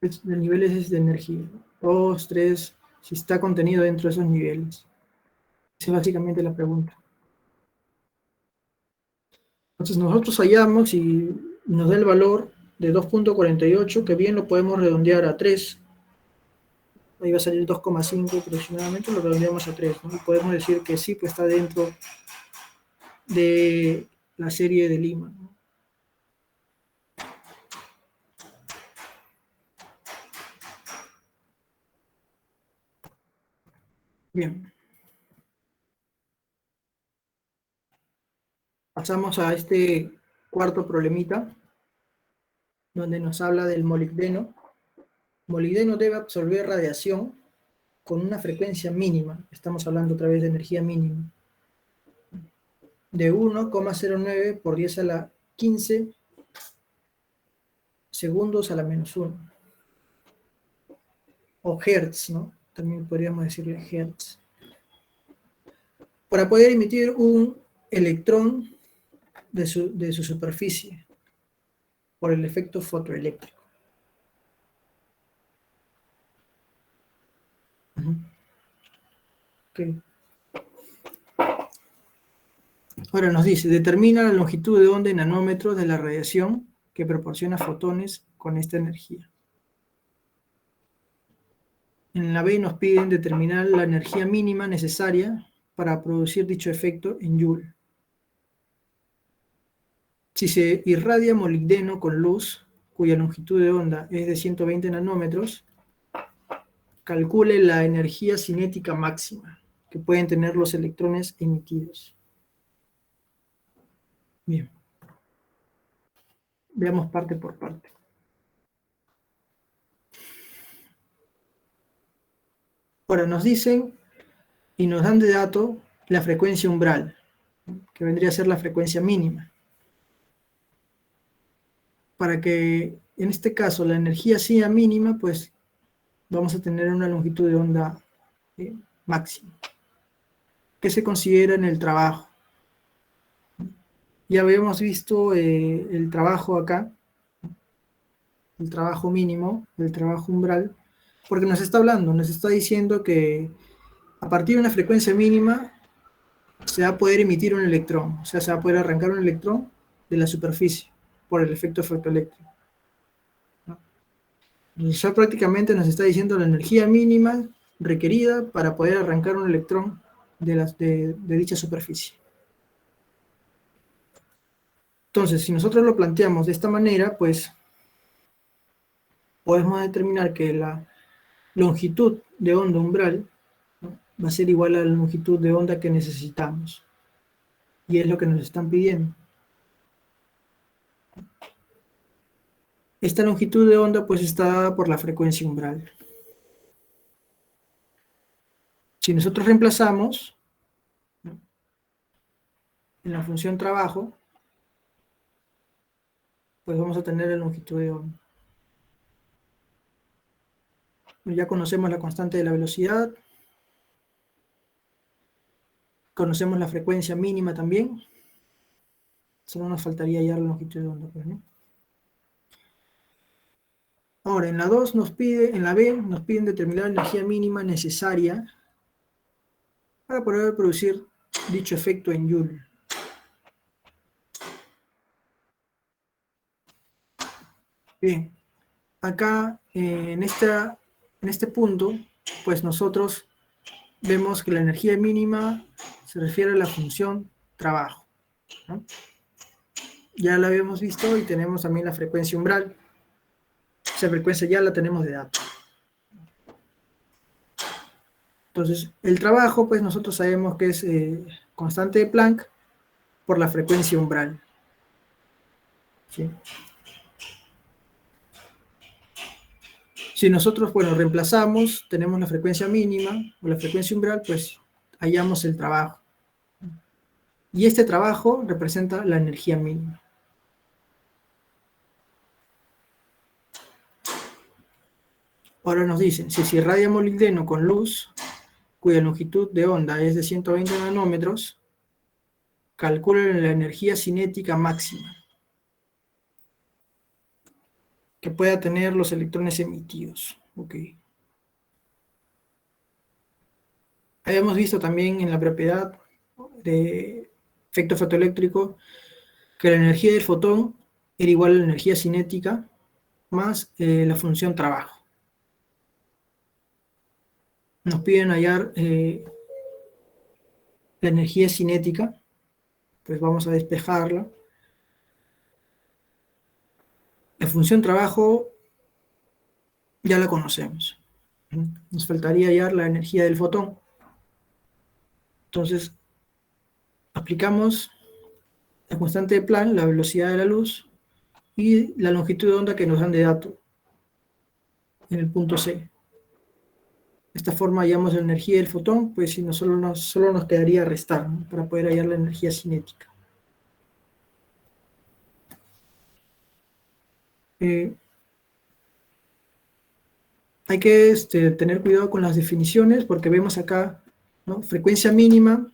Los niveles de energía. 2, 3, si está contenido dentro de esos niveles. Esa es básicamente la pregunta. Entonces nosotros hallamos y nos da el valor de 2.48, que bien lo podemos redondear a 3. Ahí va a salir 2,5 aproximadamente, lo redondeamos a 3, ¿no? Y podemos decir que sí, pues está dentro de la serie de Lima, ¿no? Bien. Pasamos a este cuarto problemita, donde nos habla del molibdeno. Molibdeno debe absorber radiación con una frecuencia mínima. Estamos hablando otra vez de energía mínima. De 1,09 por 10 a la 15 segundos a la menos 1. O hertz, ¿no? También podríamos decirle hertz. Para poder emitir un electrón de su superficie por el efecto fotoeléctrico. Okay. Ahora nos dice, determina la longitud de onda en nanómetros de la radiación que proporciona fotones con esta energía. En la B nos piden determinar la energía mínima necesaria para producir dicho efecto en Joule. Si se irradia molibdeno con luz, cuya longitud de onda es de 120 nanómetros, calcule la energía cinética máxima que pueden tener los electrones emitidos. Bien. Veamos parte por parte. Ahora nos dicen y nos dan de dato la frecuencia umbral, que vendría a ser la frecuencia mínima. Para que en este caso la energía sea mínima, pues vamos a tener una longitud de onda máxima, que se considera en el trabajo. Ya habíamos visto el trabajo acá, el trabajo mínimo, el trabajo umbral, porque nos está hablando, nos está diciendo que a partir de una frecuencia mínima se va a poder emitir un electrón, o sea, se va a poder arrancar un electrón de la superficie por el efecto fotoeléctrico. Ya prácticamente nos está diciendo la energía mínima requerida para poder arrancar un electrón de dicha superficie. Entonces, si nosotros lo planteamos de esta manera, pues podemos determinar que la longitud de onda umbral, ¿no?, va a ser igual a la longitud de onda que necesitamos. Y es lo que nos están pidiendo. Esta longitud de onda pues está dada por la frecuencia umbral. Si nosotros reemplazamos, ¿no?, en la función trabajo, pues vamos a tener la longitud de onda. Ya conocemos la constante de la velocidad, conocemos la frecuencia mínima también, solo nos faltaría ya la longitud de onda, pues, ¿no? Ahora, en la 2 en la B nos piden determinar la energía mínima necesaria para poder producir dicho efecto en Joule. Bien, acá en este punto, pues nosotros vemos que la energía mínima se refiere a la función trabajo, ¿no? Ya la habíamos visto y tenemos también la frecuencia umbral. Esa frecuencia ya la tenemos de datos. Entonces, el trabajo, pues nosotros sabemos que es constante de Planck por la frecuencia umbral. ¿Sí? Si nosotros, bueno, reemplazamos, tenemos la frecuencia mínima o la frecuencia umbral, pues hallamos el trabajo. Y este trabajo representa la energía mínima. Ahora nos dicen, si se irradia molibdeno con luz, cuya longitud de onda es de 120 nanómetros, calculen la energía cinética máxima que pueda tener los electrones emitidos. Ok. Habíamos visto también en la propiedad de efecto fotoeléctrico que la energía del fotón era igual a la energía cinética más la función trabajo. Nos piden hallar la energía cinética, pues vamos a despejarla. La función trabajo ya la conocemos. Nos faltaría hallar la energía del fotón. Entonces, aplicamos la constante de Planck, la velocidad de la luz y la longitud de onda que nos dan de dato en el punto C. De esta forma hallamos la energía del fotón, pues si no solo nos quedaría restar, ¿no? Para poder hallar la energía cinética. Hay que tener cuidado con las definiciones porque vemos acá, ¿no? Frecuencia mínima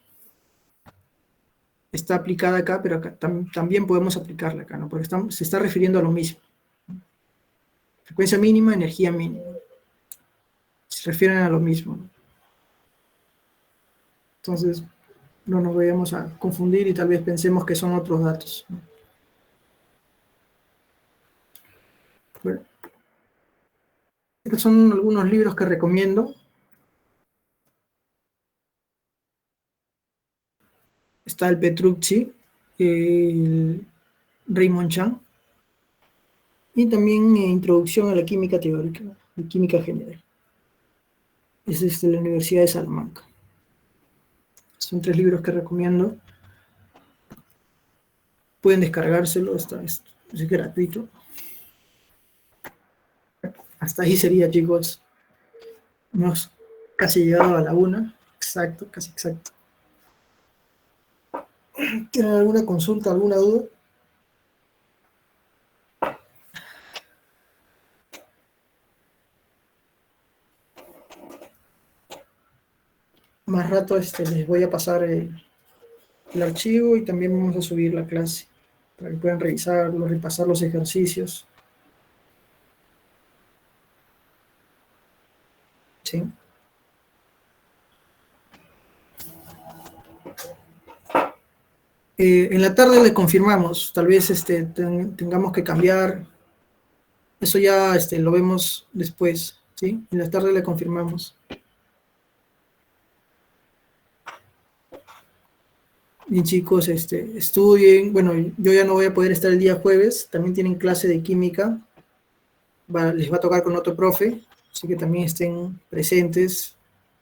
está aplicada acá, pero acá también podemos aplicarla acá, ¿no? Porque se está refiriendo a lo mismo. Frecuencia mínima, energía mínima. Se refieren a lo mismo, ¿no? Entonces, no nos vayamos a confundir y tal vez pensemos que son otros datos, ¿no? Bueno, estos son algunos libros que recomiendo. Está el Petrucci, el Raymond Chan, y también Introducción a la Química Teórica y Química General. Es de la Universidad de Salamanca. Son 3 libros que recomiendo. Pueden descargárselo, es gratuito. Hasta ahí sería, chicos. Hemos casi llegado a la 1. Exacto, casi exacto. ¿Tienen alguna consulta, alguna duda? Más rato les voy a pasar el archivo y también vamos a subir la clase para que puedan revisarlo, repasar los ejercicios. ¿Sí? En la tarde le confirmamos, tal vez tengamos que cambiar, eso ya lo vemos después, ¿sí? En la tarde le confirmamos. Bien, chicos, estudien. Bueno, yo ya no voy a poder estar el día jueves, también tienen clase de química, les va a tocar con otro profe, así que también estén presentes,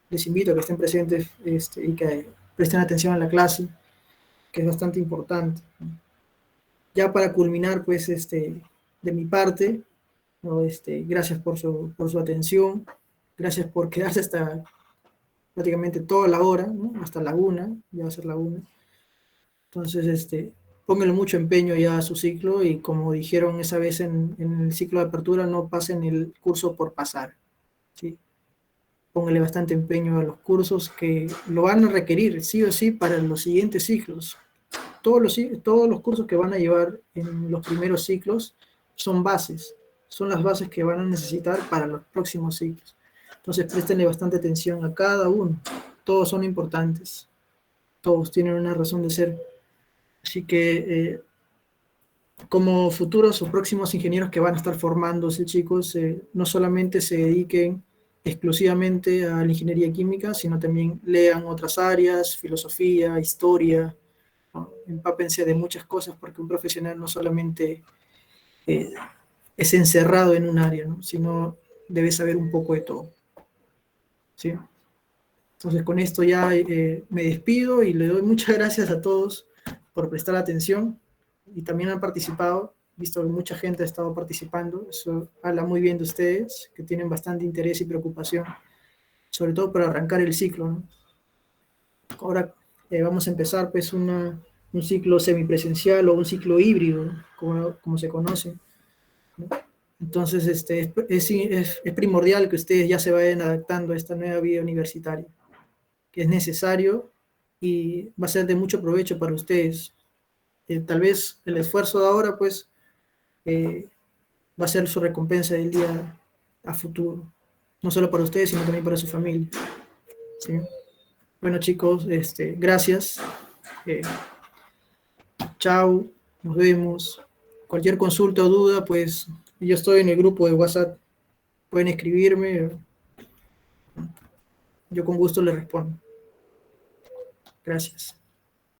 les invito a que estén presentes y que presten atención a la clase, que es bastante importante. Ya para culminar, pues, de mi parte, ¿no? Gracias por su atención, gracias por quedarse hasta prácticamente toda la hora, ¿no? Hasta la 1, ya va a ser la 1. Entonces, pónganle mucho empeño ya a su ciclo y como dijeron esa vez en el ciclo de apertura, no pasen el curso por pasar, ¿sí? Pónganle bastante empeño a los cursos que lo van a requerir, sí o sí, para los siguientes ciclos. Todos los cursos que van a llevar en los primeros ciclos son bases, son las bases que van a necesitar para los próximos ciclos. Entonces, préstenle bastante atención a cada uno. Todos son importantes. Todos tienen una razón de ser. Así que, como futuros o próximos ingenieros que van a estar formándose, chicos, no solamente se dediquen exclusivamente a la ingeniería química, sino también lean otras áreas, filosofía, historia, ¿no? Empápense de muchas cosas, porque un profesional no solamente es encerrado en un área, ¿no? Sino debe saber un poco de todo, ¿sí? Entonces, con esto ya me despido y le doy muchas gracias a todos por prestar atención y también han participado. visto que mucha gente ha estado participando. Eso habla muy bien de ustedes, que tienen bastante interés y preocupación, sobre todo para arrancar el ciclo, ¿no? Ahora vamos a empezar pues un ciclo semipresencial o un ciclo híbrido, como se conoce, ¿no? Entonces es primordial que ustedes ya se vayan adaptando a esta nueva vida universitaria, que es necesario y va a ser de mucho provecho para ustedes. Tal vez el esfuerzo de ahora pues va a ser su recompensa del día a futuro, no solo para ustedes, sino también para su familia, ¿sí? Bueno, chicos, gracias. Chao, nos vemos. Cualquier consulta o duda, pues yo estoy en el grupo de WhatsApp. Pueden escribirme. Yo con gusto les respondo. Gracias.